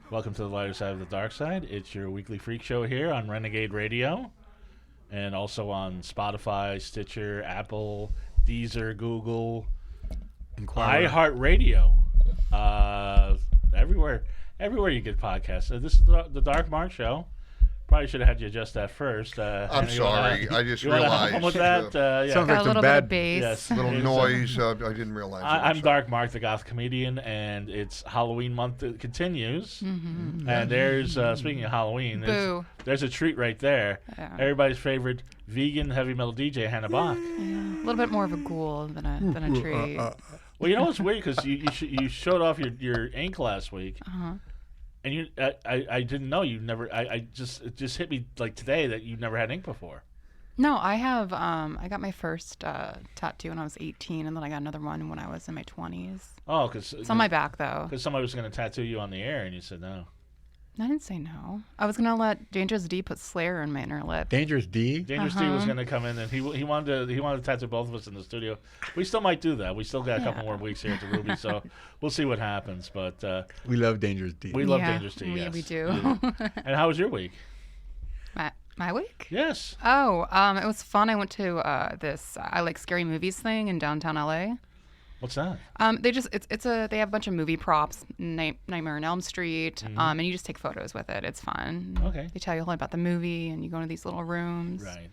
Welcome to the lighter side of the dark side. It's your weekly freak show here on Renegade Radio and also on Spotify, Stitcher, Apple, Deezer, Google, iHeartRadio. Everywhere you get podcasts. This is the Dark Mark Show. Probably should have had you adjust that first. I'm sorry. I just you realized. With that? Yeah. Sounds like Got a little some bit bad of bass. Yes. Little noise. I didn't realize. I'm Dark Mark, the goth comedian, and it's Halloween month that continues. Mm-hmm. And there's, speaking of Halloween, there's a treat right there. Yeah. Everybody's favorite vegan heavy metal DJ, Hannah Bach. Yeah. A little bit more of a ghoul than a treat. Well, you know what's weird? Because you showed off your ink last week. Uh-huh. And I didn't know you never. It just hit me like today that you never had ink before. No, I have. I got my first tattoo when I was 18, and then I got another one when I was in my 20s. Oh, because It's on my back though. Because somebody was going to tattoo you on the air, and you said no. I didn't say no. I was gonna let Dangerous D put Slayer in my inner lip. Dangerous D? Dangerous D was going to come in, and he wanted to tattoo both of us in the studio. We still might do that. We still got a couple more weeks here at the Ruby, so we'll see what happens. But We love Dangerous D. we love Dangerous D. We, Yes, we do. And how was your week? My week? Yes. Oh, it was fun. I went to this I like scary movies thing in downtown LA. What's that? They have a bunch of movie props, Nightmare on Elm Street, and you just take photos with it. It's fun. Okay. They tell you a lot about the movie, and you go into these little rooms. Right.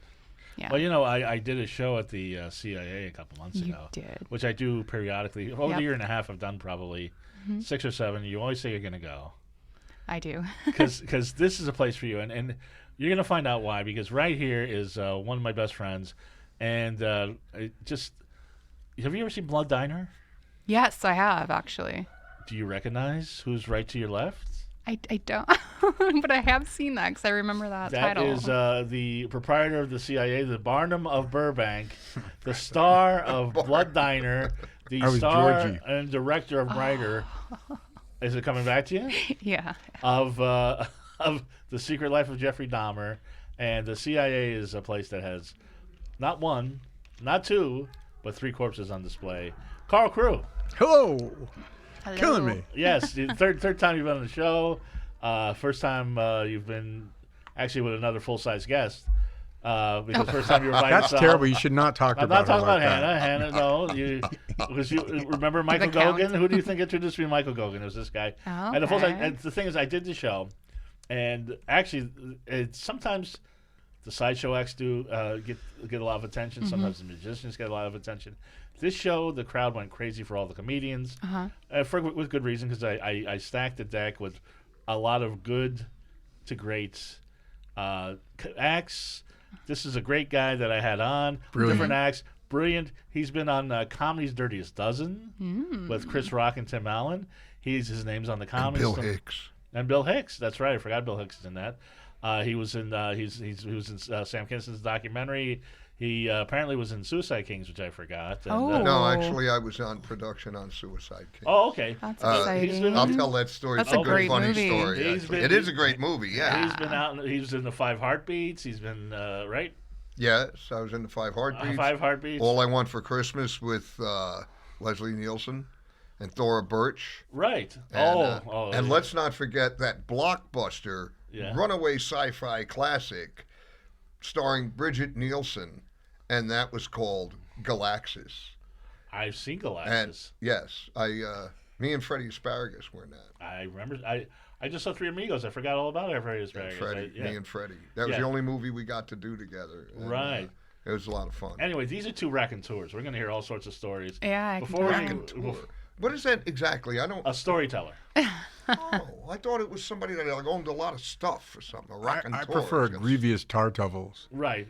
Yeah. Well, I did a show at the CIA a couple months You ago. did. Which I do periodically. Over Yep. the year and a half, I've done probably 6 or 7. You always say you're going to go. I do. Because this is a place for you. And you're going to find out why. Because right here is one of my best friends. And have you ever seen Blood Diner? Yes, I have actually. Do you recognize who's right to your left? I don't, but I have seen that because I remember that title. That is the proprietor of the CIA, the Barnum of Burbank, the star of Blood Diner, the star Georgie. and director of Writer. Is it coming back to you? Yeah. Of The Secret Life of Jeffrey Dahmer. And the CIA is a place that has not 1, not 2, but 3 corpses on display. Carl Crew. Hello. Hello. Killing me. Yes, third time you've been on the show. First time you've been actually with another full-size guest. Because first time you were by That's yourself. terrible. You should not talk I'm about not talking her about like that. Hannah. Because you remember Michael count. Gogan? Who do you think introduced me to Michael Gogan? It was this guy. Oh, And okay. the thing is, I did the show, and actually, sometimes the sideshow acts do get a lot of attention. Sometimes the magicians get a lot of attention. This show, the crowd went crazy for all the comedians, with good reason, because I stacked the deck with a lot of good to great acts. This is a great guy that I had on. Brilliant. Different acts. Brilliant. He's been on Comedy's Dirtiest Dozen with Chris Rock and Tim Allen. His name's on the comedy. Bill Hicks. And Bill Hicks. That's right. I forgot Bill Hicks is in that. He was in he was in Sam Kinson's documentary. He apparently was in Suicide Kings, which I forgot. And, Oh. No, actually, I was on production on Suicide King. oh, okay. That's he's been- exciting. I'll tell that story. That's it's a good, great funny movie. story. He's Actually. been- It is a great movie. Yeah. He's been out. He was in the 5 Heartbeats. He's been right. Yes, I was in the 5 Heartbeats. 5 Heartbeats. All I Want for Christmas with Leslie Nielsen and Thora Birch. Right. And let's not forget that blockbuster, Yeah. runaway sci-fi classic, starring Bridget Nielsen, and that was called Galaxis. I've seen And Galactus. yes, me and Freddie Asparagus were in that. I remember. I just saw Three Amigos. I forgot all about Freddie Asparagus. Me and Freddie. That was the only movie we got to do together. And, Right. It was a lot of fun. Anyway, these are 2 raconteurs. We're going to hear all sorts of stories. Yeah, I can Before tell. we Raconteur. What is that exactly? I don't. a storyteller. Oh, I thought it was somebody that like, owned a lot of stuff or something. A raconteur. I prefer It's- grievous tartuffles. Right.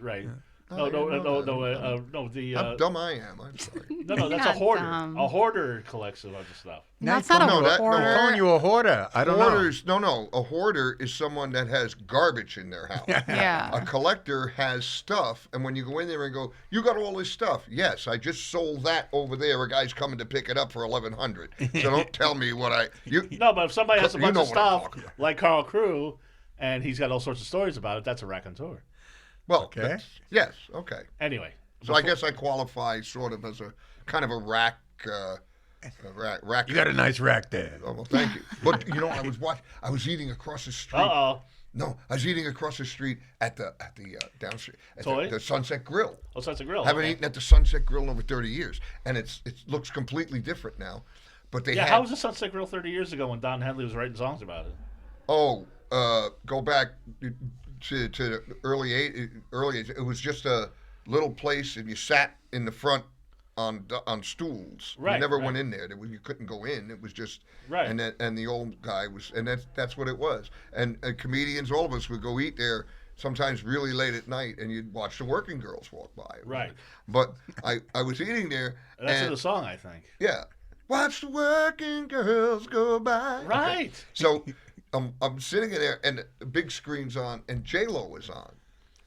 Oh, No. How dumb I am. I'm sorry. No. That's a Not hoarder. dumb. A hoarder collects a bunch of stuff. That's not a No, that- no, hoarder. I'm calling you a hoarder. I don't Hoarders, no. A hoarder is someone that has garbage in their house. Yeah. A collector has stuff, and when you go in there and go, you got all this stuff. Yes, I just sold that over there. A guy's coming to pick it up for $1,100. So don't tell me what I. No, but if somebody has a You bunch know of what I'm stuff, talking about. like Carl Crew, and he's got all sorts of stories about it, that's a raconteur. Well, Okay. yes, okay. Anyway. So I guess I qualify sort of as a kind of a rack rack. You got a nice rack there. Oh, well, thank you. But I was eating across the street. Uh-oh. No, I was eating across the street at the down street at Toy? the Sunset Grill. Oh, Sunset Grill. Haven't eaten at the Sunset Grill in over 30 years, and it looks completely different now. But they how was the Sunset Grill 30 years ago when Don Henley was writing songs about it? Oh, go back to the early 80s. It was just a little place, and you sat in the front on stools. Right. You never right. went in there. You couldn't go in. It was just right. And the old guy was, and that's what it was. And comedians, all of us would go eat there. Sometimes really late at night, and you'd watch the working girls walk by. Right. But I was eating there. That's in the song, I think. Yeah. Watch the working girls go by. Right. Okay. So I'm sitting in there, and the big screen's on, and J-Lo is on.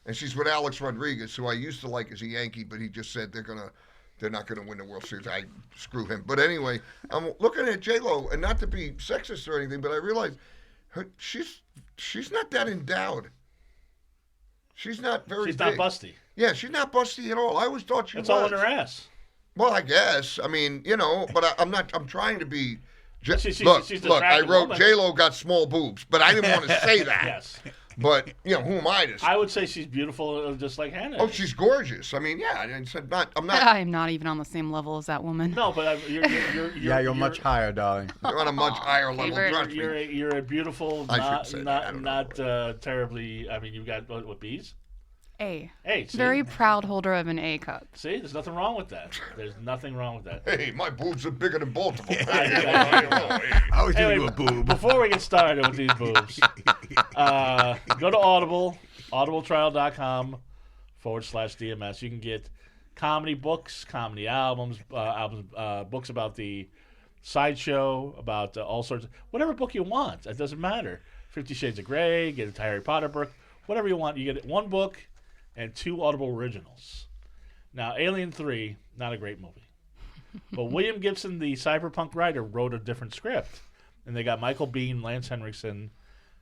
And she's with Alex Rodriguez, who I used to like as a Yankee, but he just said they're not gonna win the World Series. I screw him. But anyway, I'm looking at J-Lo, and not to be sexist or anything, but I realized she's not that endowed. She's not very She's big. not busty. Yeah, she's not busty at all. I always thought she was. It's all in her ass. Well, I guess. I mean, but I'm not. I'm trying to be. She's look, an I attractive wrote woman. J-Lo got small boobs, but I didn't want to say that. Yes. But who am I to say? I would say she's beautiful, just like Hannah. Oh, she's gorgeous. I mean, yeah. I said not. I'm not. I'm not even on the same level as that woman. No, but You're much higher, darling. You're on a much higher level. favorite. Trust me. You're a beautiful, I should say that. I don't not terribly. I mean, you've got what B's? A. Hey, see? Very proud holder of an A cup. See, there's nothing wrong with that. There's nothing wrong with that. Hey, my boobs are bigger than Baltimore. I was giving you a Anyway, boob. before we get started with these boobs, go to Audible, audibletrial.com/DMS. You can get comedy books, comedy albums, books about the sideshow, about all sorts of, whatever book you want. It doesn't matter. 50 Shades of Grey, get a Harry Potter book, whatever you want. You get one book and 2 Audible originals. Now, Alien 3, not a great movie. But William Gibson, the cyberpunk writer, wrote a different script. And they got Michael Biehn, Lance Henriksen,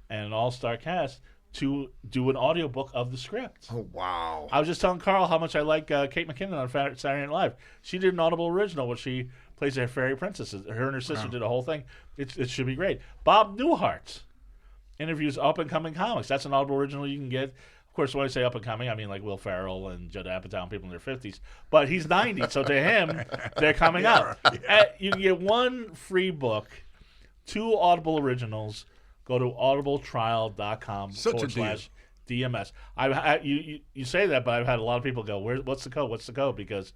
and an all-star cast to do an audiobook of the script. Oh, wow. I was just telling Carl how much I like Kate McKinnon on Saturday Night Live. She did an Audible original where she plays a fairy princess. Her and her sister did a whole thing. It should be great. Bob Newhart interviews up-and-coming comics. That's an Audible original you can get. Of course, when I say up-and-coming, I mean like Will Ferrell and Judd Apatow, people in their 50s. But he's 90, so to him, they're coming up. You can get 1 free book, 2 Audible originals. Go to audibletrial.com/DMS. You say that, but I've had a lot of people go, what's the code? What's the code? Because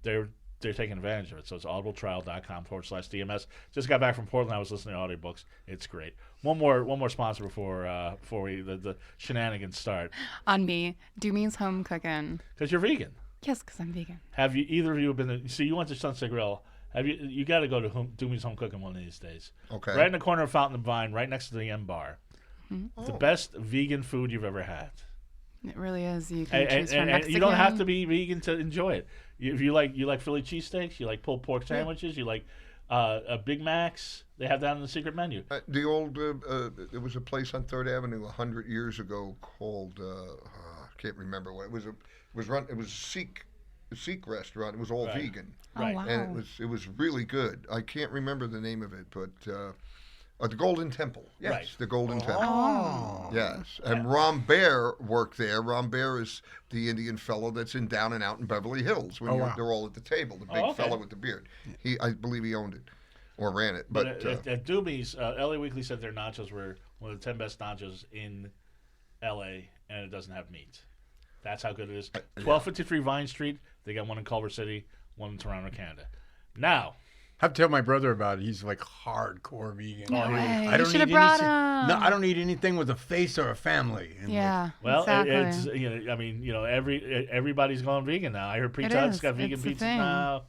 they're taking advantage of it. So it's audibletrial.com/DMS. Just got back from Portland. I was listening to audiobooks. It's great. One more sponsor before the shenanigans start. On me, Do Me's Home Cooking. Because you're vegan. Yes, because I'm vegan. Have you either of you been? See, you went to Sunset Grill. Have you? You got to go to Do Me's Home Cooking one of these days. Okay. Right in the corner of Fountain and Vine, right next to the M Bar. Mm-hmm. The best vegan food you've ever had. It really is. You can choose from And Mexican. you don't have to be vegan to enjoy it. If you like Philly cheesesteaks, you like pulled pork sandwiches, you like Big Macs. They have that on the secret menu. The old, there was a place on 3rd Avenue 100 years ago called, I can't remember what it was. It was a Sikh restaurant. It was all vegan. Right. Oh, wow. And it was really good. I can't remember the name of it, but the Golden Temple. Yes, Right. the Golden Temple. Oh. Yes, and Ron Baer worked there. Ron Baer is the Indian fellow that's in Down and Out in Beverly Hills when they're all at the table. The big fellow with the beard. I believe he owned it or ran it. But at Doobie's, LA Weekly said their nachos were one of the 10 best nachos in LA, and it doesn't have meat. That's how good it is. 1253 Vine Street. They got one in Culver City, one in Toronto, Canada. Now, I have to tell my brother about it. He's like hardcore vegan. No way. I don't You should have eat brought anything. him. No, I don't eat anything with a face or a family. And Yeah. well, exactly. it's everybody's going vegan now. I heard Pizza Hut's is. got vegan It's the pizzas thing. now.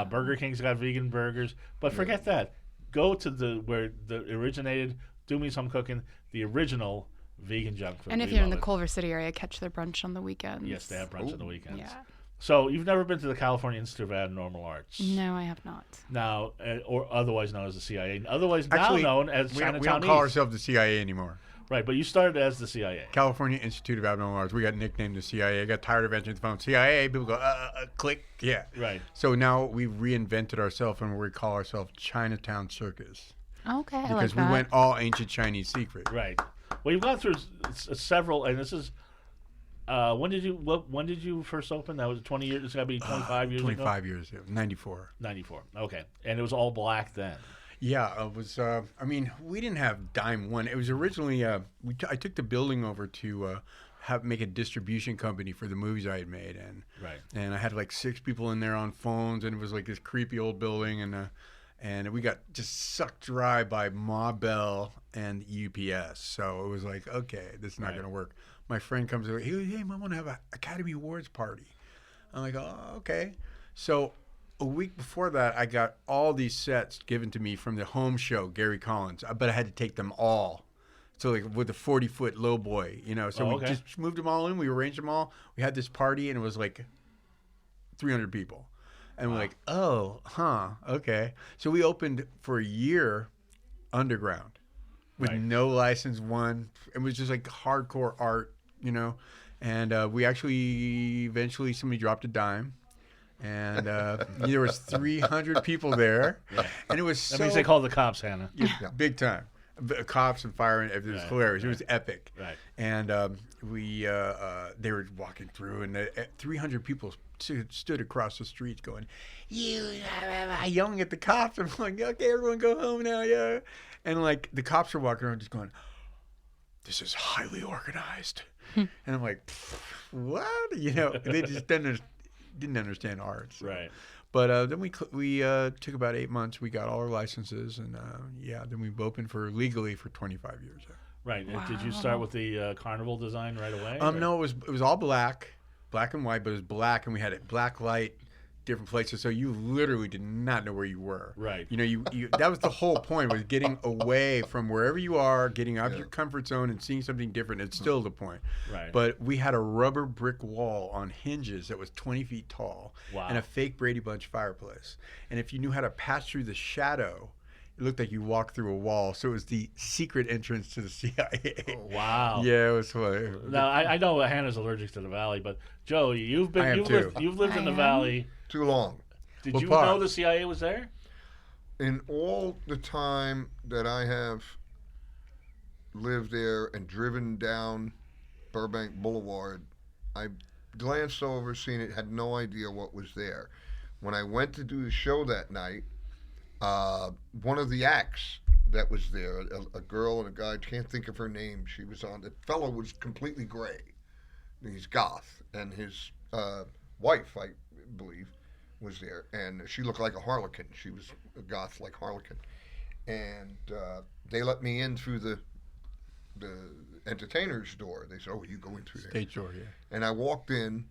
Burger King's got vegan burgers. But forget that. Go to where the originated Do Me's Home Cooking, the original vegan junk food. And if We you're in love the it. Culver City area, catch their brunch on the weekends. Yes, they have brunch on the weekends. Yeah. So you've never been to the California Institute of Abnormal Arts? No, I have not. Now, or otherwise known as the CIA, otherwise Actually, now known as we Chinatown don't call East. ourselves the CIA anymore. Right, but you started as the CIA. California Institute of Abnormal Arts. We got nicknamed the CIA. I got tired of answering the phone. CIA. People go, click. Yeah. Right. So now we've reinvented ourselves and we call ourselves Chinatown Circus. Okay, I like Because we that. went all ancient Chinese secret. Right. Well, you've gone through several, and this is. When did you first open? That was 20 years. It's got to be 25 years ago. 25 years ago. 94. 94. Okay, and it was all black then. Yeah, it was. I mean, we didn't have dime one. It was originally. I took the building over to make a distribution company for the movies I had made, and I had like 6 people in there on phones, and it was like this creepy old building, and we got just sucked dry by Ma Bell and UPS. So it was like, okay, this is not going to work. My friend comes over. He goes, "Hey, I want to have an Academy Awards party." I'm like, "Oh, okay." So a week before that, I got all these sets given to me from the home show, Gary Collins. But I had to take them all. So like with a 40-foot low boy, So we just moved them all in. We arranged them all. We had this party, and it was like 300 people. And we're like, oh, okay. So we opened for a year underground with no license, It was just like hardcore art, And we actually, eventually somebody dropped a dime. And there was 300 people there. Yeah. And it was That means they called the cops, Hannah. Yeah, big time. Cops and fire, and it was hilarious. It was epic. Right. And they were walking through, and 300 people stood across the street going, yelling at the cops. I'm like, okay, everyone go home now, yeah. And like the cops are walking around just going, this is highly organized. And I'm like, what? They just didn't understand art. So. Right. But then we took about 8 months. We got all our licenses, and then we opened legally for 25 years. Right. Wow. Did you start with the carnival design right away? No, it was all black and white, but it was black, and we had it black light, different places, so you literally did not know where you were. Right. You that was the whole point, was getting away from wherever you are, getting out of your comfort zone and seeing something different. It's still the point. Right. But we had a rubber brick wall on hinges that was 20 feet tall. Wow. And a fake Brady Bunch fireplace. And if you knew how to pass through the shadow, it looked like you walked through a wall. So it was the secret entrance to the CIA. Oh, wow. Yeah, it was funny. Now, I know Hannah's allergic to the Valley, but Joey, you've lived in the Valley too long. Did you know the CIA was there? In all the time that I have lived there and driven down Burbank Boulevard, I glanced over, seen it, had no idea what was there. When I went to do the show that night, one of the acts that was there, a girl and a guy, I can't think of her name, she was on, the fellow was completely gray. He's goth, and his wife, I believe, was there, and she looked like a harlequin. She was a goth like harlequin, and they let me in through the entertainer's door. They said, "Oh, you go in through there." Stage door, yeah. And I walked in,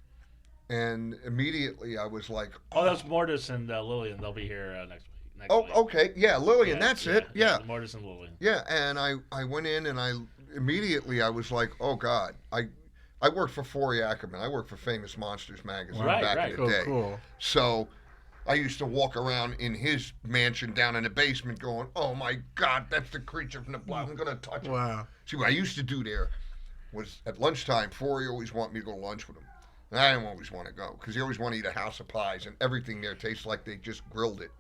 and immediately I was like, "Oh, that's Mortis and Lillian. They'll be here next week." Okay, yeah, Lillian, that's it, yeah. Mortis and Lillian. Yeah, and I went in, and I was like, "Oh God, I worked for Forey Ackerman. I worked for Famous Monsters magazine back in the day. Cool. So I used to walk around in his mansion down in the basement going, oh, my God, that's the creature from the block. I'm going to touch him. Wow. See, what I used to do there was at lunchtime, Forey always wanted me to go to lunch with him. And I didn't always want to go because he always wanted to eat a house of pies, and everything there tastes like they just grilled it.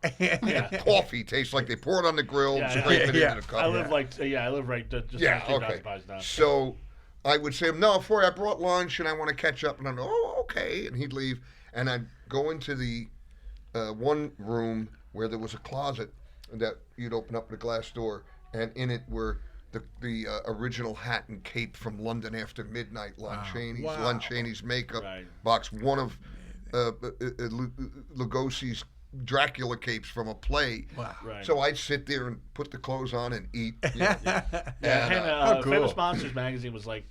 Coffee tastes like they pour it on the grill and scrape it into the cup. I live right just okay. Pies down. So I would say, no, Forey, I brought lunch and I want to catch up. And I'd go, oh, okay. And he'd leave. And I'd go into the one room where there was a closet that you'd open up the glass door, and in it were the original hat and cape from London After Midnight, Lon Chaney's makeup box, one of Lugosi's Dracula capes from a play. Wow. Right. So I'd sit there and put the clothes on and eat. Cool. Famous Monsters magazine was like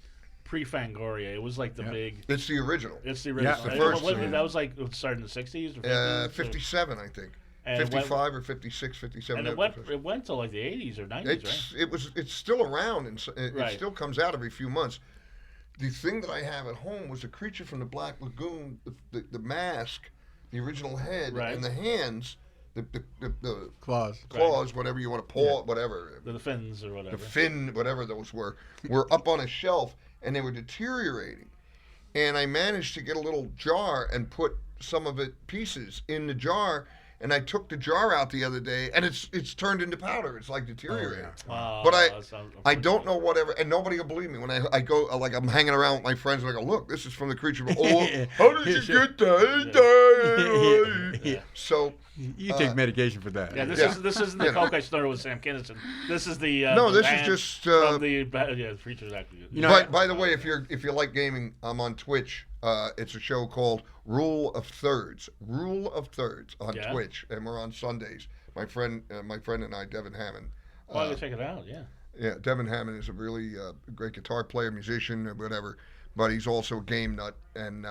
pre-Fangoria. It was like the big... It's the original. It's the original. Yeah, the first. That was like, it started in the 60s? Or 50s? 57, I think. 55 or 56, 57. And it went to like the 80s or 90s, right? It's still around, and it still comes out every few months. The thing that I have at home was a creature from the Black Lagoon, the mask, the original head, and the hands the claws, whatever you want to paw, whatever. The fins or whatever. The fin, whatever those were up on a shelf, and they were deteriorating. And I managed to get a little jar and put some of it pieces in the jar. And I took the jar out the other day, and it's turned into powder. It's like deteriorating. Oh, But I don't know whatever, and nobody will believe me when I go, like I'm hanging around with my friends, and I go, look, this is from the creature. Oh, how did you get that? Yeah. So you take medication for that. Yeah, this isn't the Coke I started with Sam Kinison. This is the no, the this is band just from the Creatures Actually. You know, by the way, if you like gaming, I'm on Twitch. It's a show called Rule of Thirds on Twitch, and we're on Sundays. My friend and I, Devin Hammond. Well, check it out. Yeah. Yeah, Devin Hammond is a really great guitar player, musician, or whatever, but he's also a game nut, and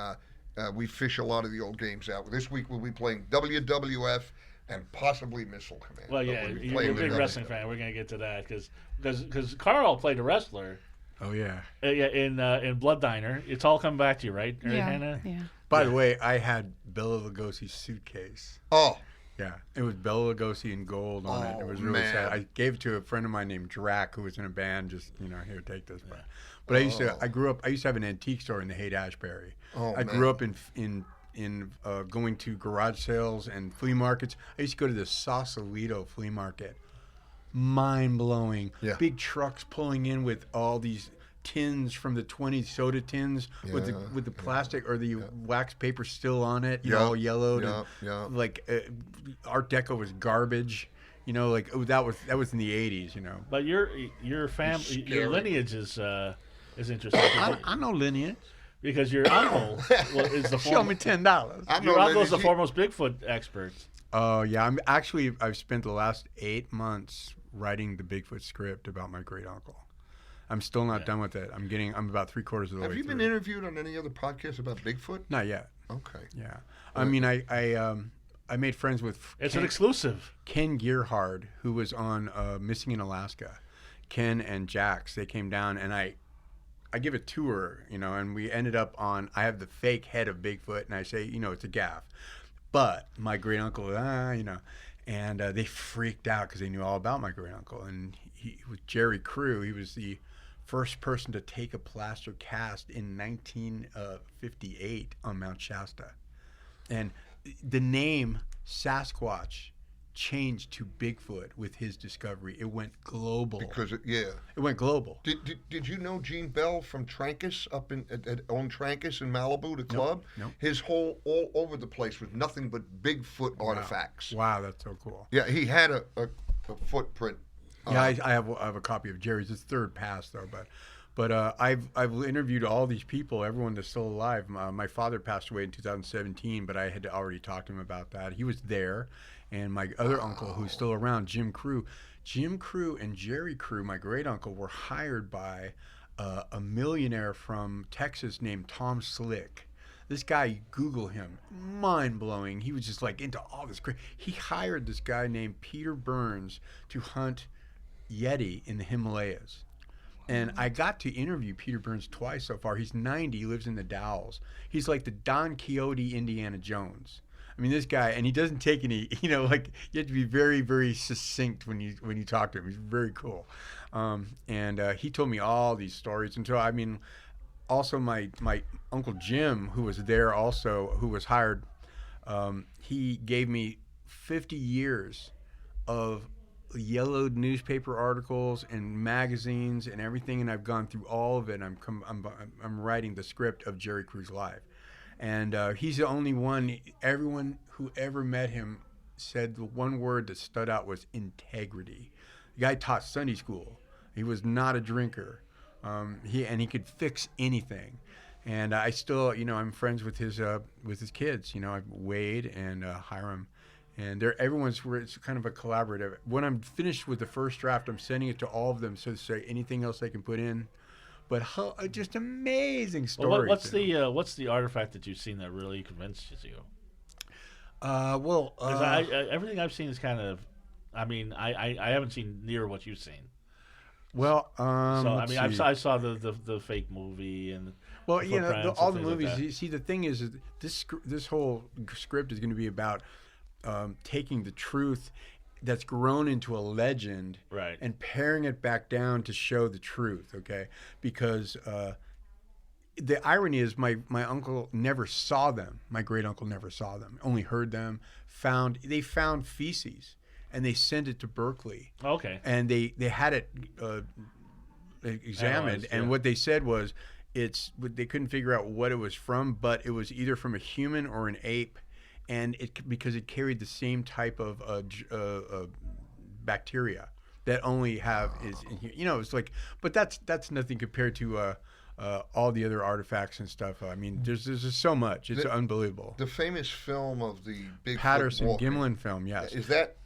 we fish a lot of the old games out. This week we'll be playing WWF and possibly Missile Command. Well, yeah, you're a big wrestling fan. We're gonna get to that because Carl played a wrestler. Oh yeah. In Blvd. It's all coming back to you, right? Yeah. Hannah? Yeah. By the way, I had Bela Lugosi's suitcase. Oh. Yeah, it was Bela Lugosi in gold on it. It was really sad. I gave it to a friend of mine named Drac, who was in a band. Just here, take this. But I grew up. I used to have an antique store in the Haight-Ashbury. I grew up in going to garage sales and flea markets. I used to go to the Sausalito flea market. Mind blowing. Yeah. Big trucks pulling in with all these tins from the 20s, soda tins with the plastic or the wax paper still on it, all yellowed. Like Art Deco was garbage. That was in the 80s. But your family, your lineage is interesting. I know lineage. Because your uncle is the Show me $10. Your uncle is the foremost Bigfoot expert. Oh yeah, I've spent the last 8 months writing the Bigfoot script about my great uncle. I'm still not done with it. I'm about 3/4 of the way through. Have you been interviewed on any other podcasts about Bigfoot? Not yet. Okay. Yeah. I mean, I made friends with. It's an exclusive. Ken Gerhard, who was on Missing in Alaska. Ken and Jax, they came down, and I give a tour, and we ended up on. I have the fake head of Bigfoot, and I say, it's a gaff, but my great uncle, and they freaked out because they knew all about my great uncle, and he with Jerry Crew, he was the first person to take a plaster cast in 1958 on Mount Shasta. And the name Sasquatch changed to Bigfoot with his discovery. It went global. It went global. Did you know Gene Bell from Trancas up owned Trancas in Malibu, the club? Nope. His whole all over the place was nothing but Bigfoot artifacts. Wow, that's so cool. Yeah, he had a footprint. Yeah, I have a copy of Jerry's. It's third pass though, but I've interviewed all these people, everyone that's still alive. My father passed away in 2017, but I had already talked to him about that. He was there, and my other uncle who's still around, Jim Crew and Jerry Crew, my great uncle, were hired by a millionaire from Texas named Tom Slick. This guy, Google him, mind blowing. He was just like into all this great. He hired this guy named Peter Burns to hunt Yeti in the Himalayas. And I got to interview Peter Burns twice so far. He's 90, he lives in the Dalles. He's like the Don Quixote Indiana Jones. I mean, this guy, and he doesn't take any, you have to be very, very succinct when you talk to him. He's very cool. And he told me all these stories. And so, also my Uncle Jim, who was there also, who was hired, he gave me 50 years of yellowed newspaper articles and magazines and everything, and I've gone through all of it. And I'm writing the script of Jerry Crew's life, and he's the only one. Everyone who ever met him said the one word that stood out was integrity. The guy taught Sunday school. He was not a drinker. He could fix anything, and I still, I'm friends with his kids. Wade and Hiram. And it's kind of a collaborative. When I'm finished with the first draft, I'm sending it to all of them so to say anything else they can put in. But just amazing stories. Well, what's the artifact that you've seen that really convinced you? Everything I've seen is kind of, I haven't seen near what you've seen. Well, I saw the fake movie and. Well, all the movies. Like you see, the thing is, this whole script is going to be about taking the truth that's grown into a legend, right, and paring it back down to show the truth. Okay, because the irony is, my uncle never saw them. My great uncle never saw them. Only heard them. They found feces, and they sent it to Berkeley. Okay. And they had it examined, Analyzed, and yeah. what they said was they couldn't figure out what it was from, but it was either from a human or an ape, and because it carried the same type of bacteria that only it's like, but that's nothing compared to all the other artifacts and stuff. I mean, there's just so much. It's unbelievable. The famous film of the Bigfoot Patterson walking. Gimlin film, yes. Is that?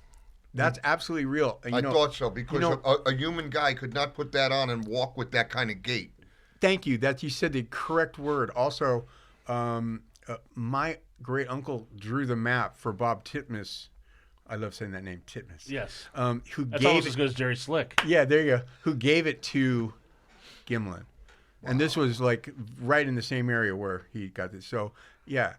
That's absolutely real. I thought so, because a human guy could not put that on and walk with that kind of gait. Thank you. You said the correct word. Also, my great uncle drew the map for Bob Titmus. I love saying that name, Titmus. Yes. Who That's gave almost it, as good as Jerry Slick. Yeah, there you go. Who gave it to Gimlin. Wow. And this was like right in the same area where he got this. So, yeah.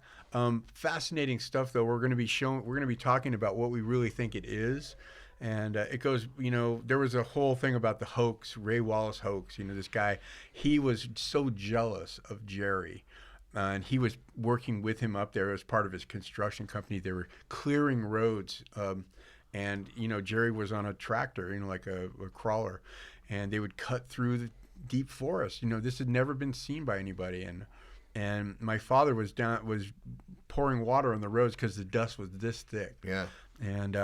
Fascinating stuff, though. We're going to be talking about what we really think it is. And it goes, there was a whole thing about the hoax, Ray Wallace hoax. This guy, he was so jealous of Jerry. And he was working with him up there as part of his construction company. They were clearing roads. And Jerry was on a tractor, like a crawler. And they would cut through the deep forest. This had never been seen by anybody. And my father was pouring water on the roads because the dust was this thick. Yeah. And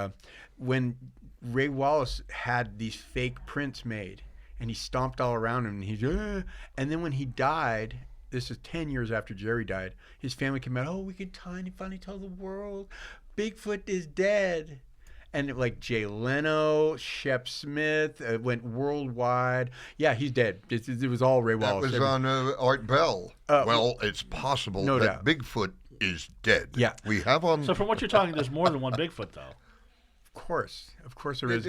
when Ray Wallace had these fake prints made, and he stomped all around him, and and then when he died, this is 10 years after Jerry died, his family came out, we can finally tell the world, Bigfoot is dead. And like Jay Leno, Shep Smith, went worldwide. Yeah, he's dead. It was all Ray Wallace. That was on Art Bell. Well, it's possible no that doubt. Bigfoot is dead. Yeah. We have on... So from what you're talking, there's more than one Bigfoot, though. Of course there is.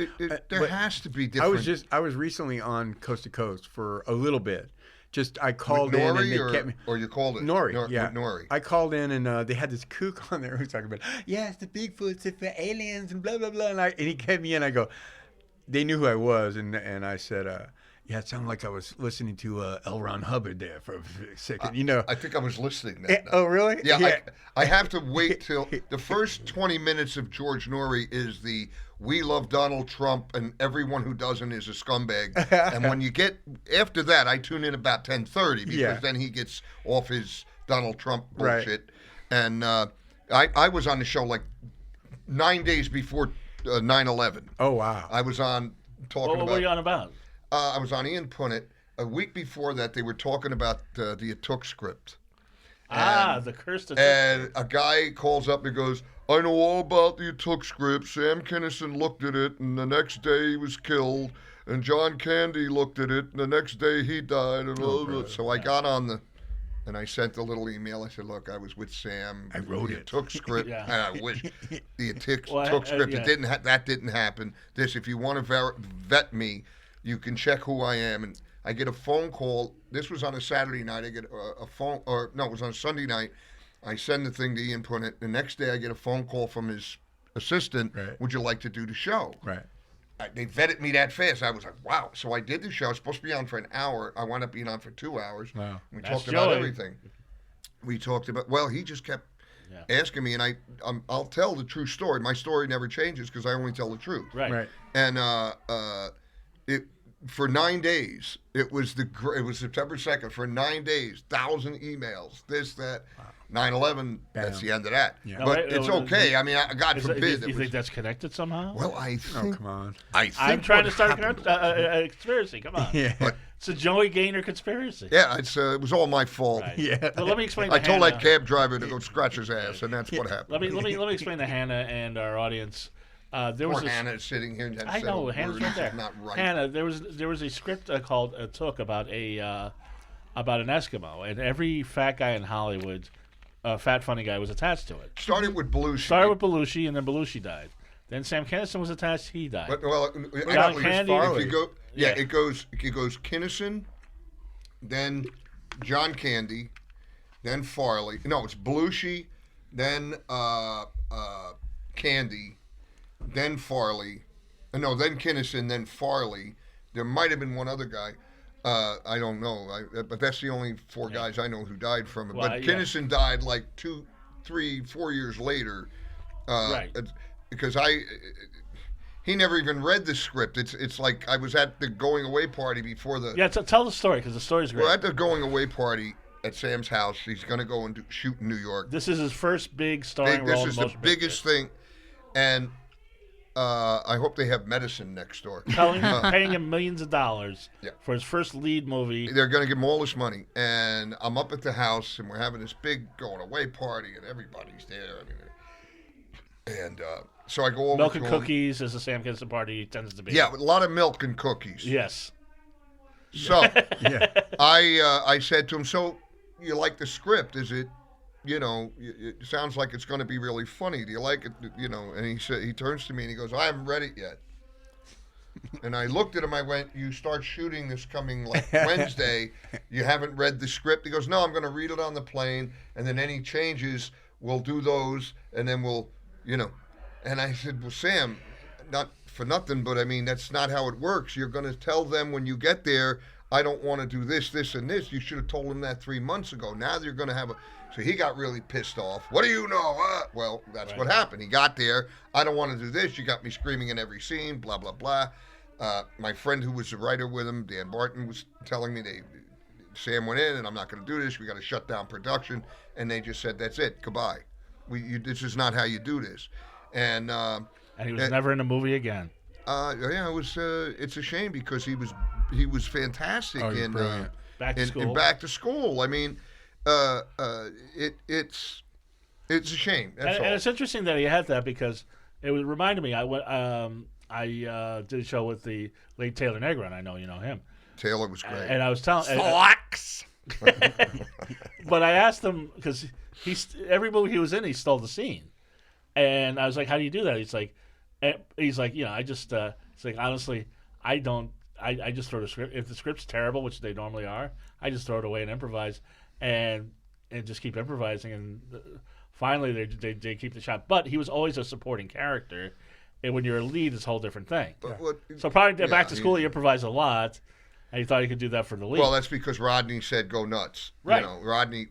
There has to be different... I was recently on Coast to Coast for a little bit. I called with in Nori, and they kept me. Or you called it? Nori, yeah. With Nori. I called in and they had this kook on there who was talking about, it's the Bigfoots, it's the aliens and blah, blah, blah. And he kept me in. I go, they knew who I was. And I said, it sounded like I was listening to L. Ron Hubbard there for a second. I think I was listening that night. Oh, really? Yeah. I have to wait till the first 20 minutes of George Nori is the "We love Donald Trump and everyone who doesn't is a scumbag." And when you get after that, I tune in about 10:30 because then he gets off his Donald Trump bullshit. Right. And I was on the show like 9 days before 9/11. Oh wow! I was on talking about. What were you on about? I was on Ian Punnett. A week before that, they were talking about the Atuk script. The cursed Atuk. And a guy calls up and goes, "I know all about the Atuk script. Sam Kinison looked at it, and the next day he was killed. And John Candy looked at it, and the next day he died." And so I got on and I sent a little email. I said, "Look, I was with Sam. I wrote the it. Atuk script. Yeah. And I wish the Atuk script. Yeah. It didn't. That didn't happen. If you want to vet me, you can check who I am." And I get a phone call. This was on a Saturday night. I get a phone, it was on a Sunday night. I send the thing to Ian Punnett. The next day, I get a phone call from his assistant. Right. "Would you like to do the show?" Right. They vetted me that fast. I was like, wow. So I did the show. I was supposed to be on for an hour. I wound up being on for 2 hours. Wow. We That's talked about Joey. everything. We talked about, he just kept asking me, and I'll tell the true story. My story never changes because I only tell the truth. Right. And for 9 days, it was September 2nd. For 9 days, 1,000 emails, this, that. Wow. 9/11, that's the end of that. Yeah. But it's okay. I mean, God forbid. You think that's connected somehow? Well, I think... Oh, come on. I'm trying to start a conspiracy. Come on. Yeah. But, it's a Joey Gaynor conspiracy. Yeah, it was all my fault. Right. Yeah. Well, let me explain. I told that cab driver to go scratch his ass, and that's what happened. Let me explain to Hannah and our audience. Hannah is sitting here. And I know Hannah's right there. Not right. Hannah, there was a script called Atuk about an Eskimo, and every fat guy in Hollywood, fat funny guy, was attached to it. Started with Belushi. And then Belushi died. Then Sam Kinison was attached. He died. But John Candy. If you go, it goes Kinison, then John Candy, then Farley. No, it's Belushi, then Candy, then Farley. No, then Kinison, then Farley. There might have been one other guy. I don't know. But that's the only 4 guys I know who died from it. Well, but Kinison died like 2, 3, 4 years later. Right. Because he never even read the script. It's like I was at the going away party before the... Yeah, tell the story, because the story's great. We're at the going away party at Sam's house. He's going to go and shoot in New York. This is his first big starring role. This is the biggest thing. And I hope they have medicine next door. Paying him millions of dollars for his first lead movie. They're going to give him all this money. And I'm up at the house, and we're having this big going away party, and everybody's there. And so I go over milk to and him. Cookies, as a Sam Kinison party tends to be. Yeah, a lot of milk and cookies. Yes. So I said to him, so you like the script? Is it, it sounds like it's going to be really funny. Do you like it? And he turns to me and he goes, I haven't read it yet. And I looked at him. I went, you start shooting this coming like Wednesday. You haven't read the script? He goes, no, I'm going to read it on the plane. And then any changes, we'll do those. And then we'll, And I said, well, Sam, not for nothing, but I mean, that's not how it works. You're going to tell them when you get there, I don't want to do this, this, and this. You should have told them that 3 months ago. Now you're going to have a... So he got really pissed off. What do you know? Well, that's what happened. He got there. I don't want to do this. You got me screaming in every scene, blah, blah, blah. My friend who was the writer with him, Dan Barton, was telling me Sam went in and I'm not going to do this. We got to shut down production. And they just said, that's it. Goodbye. This is not how you do this. And he was never in a movie again. It was. It's a shame because he was fantastic in Back to School. In Back to School. I mean, it's a shame. That's all. And it's interesting that he had that because it reminded me. I did a show with the late Taylor Negron. I know you know him. Taylor was great. And I was telling Fox. But I asked him because every movie he was in, he stole the scene. And I was like, how do you do that? He's like, I just, it's like, honestly, I just throw the script. If the script's terrible, which they normally are, I just throw it away and improvise and just keep improvising. And finally, they keep the shot. But he was always a supporting character. And when you're a lead, it's a whole different thing. So probably Back to School, he improvised a lot. And he thought he could do that for the lead. Well, that's because Rodney said go nuts. Right.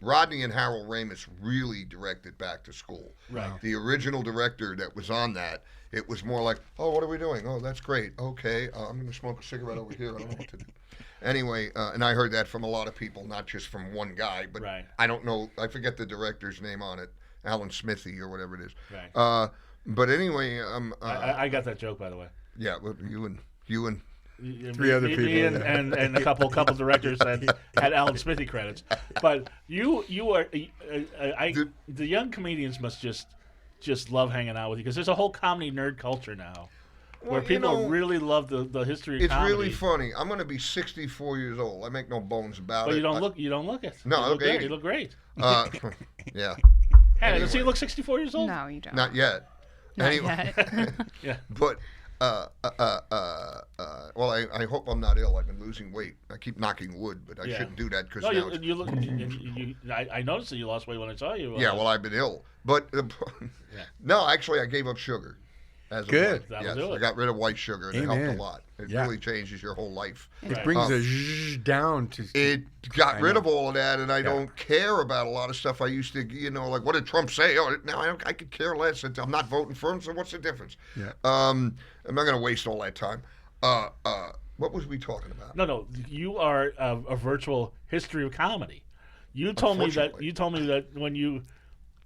Rodney and Harold Ramis really directed Back to School. Right. The original director that was on that, it was more like, oh, what are we doing? Oh, that's great. Okay, I'm going to smoke a cigarette over here. I don't know what to do. Anyway, and I heard that from a lot of people, not just from one guy. But I don't know. I forget the director's name on it. Alan Smithy or whatever it is. Right. But anyway. I got that joke, by the way. Yeah, well, you and 3 other people, and a couple directors had Alan Smithy credits, but you are the young comedians must just love hanging out with you because there's a whole comedy nerd culture now where people really love the history of comedy. It's really funny. I'm going to be 64 years old. I make no bones about it. But you don't look it. No, I look 80. You look great. Yeah. Hey, does he look 64 years old? No, you don't. Not yet. Not yet. Yeah. But well, I hope I'm not ill. I've been losing weight. I keep knocking wood, but I shouldn't do that because now you look. I noticed that you lost weight when I saw you. Yeah, well, I've been ill, but no, actually, I gave up sugar. As Good. Yes, I got rid of white sugar, and it helped a lot. It really changes your whole life. It brings a zhuzh down to. It got rid of all of that, and I don't care about a lot of stuff I used to, like what did Trump say? Oh, now I could care less. I'm not voting for him, so what's the difference? Yeah. I'm not going to waste all that time. What was we talking about? No, you are a virtual history of comedy. You told me that when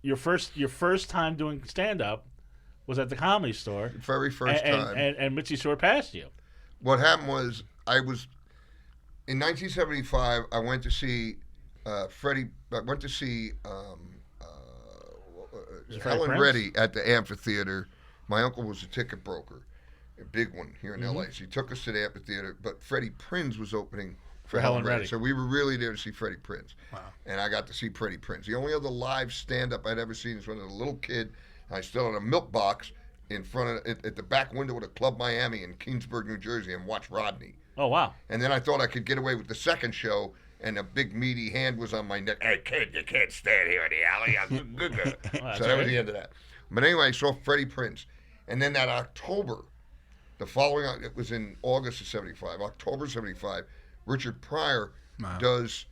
your first time doing stand up was at the Comedy Store. Very first time. And Mitzi Shore passed you. What happened was in 1975. I went to see Freddie. I went to see Helen Reddy at the amphitheater. My uncle was a ticket broker, a big one here in L.A. So he took us to the amphitheater. But Freddie Prinz was opening for Helen Reddy. So we were really there to see Freddie Prinz. Wow. And I got to see Freddie Prinz. The only other live stand-up I'd ever seen was when I was a little kid. I stood on a milk box in front of at the back window of the Club Miami in Keansburg, New Jersey, and watched Rodney. Oh, wow. And then I thought I could get away with the second show, and a big meaty hand was on my neck. Hey, kid, you can't stand here in the alley. So that was the end of that. But anyway, I saw Freddie Prinze. And then that October, the following, it was in August of 75, October 75, Richard Pryor does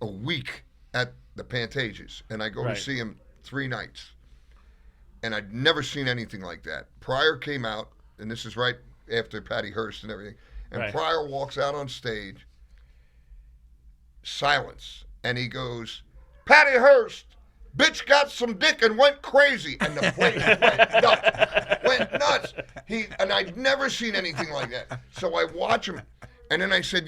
a week at the Pantages. And I go to see him 3 nights. And I'd never seen anything like that. Pryor came out, and this is right after Patty Hearst and everything. And Pryor walks out on stage, silence. And he goes, Patty Hearst, bitch got some dick and went crazy. And the place went nuts. And I'd never seen anything like that. So I watch him. And then I said,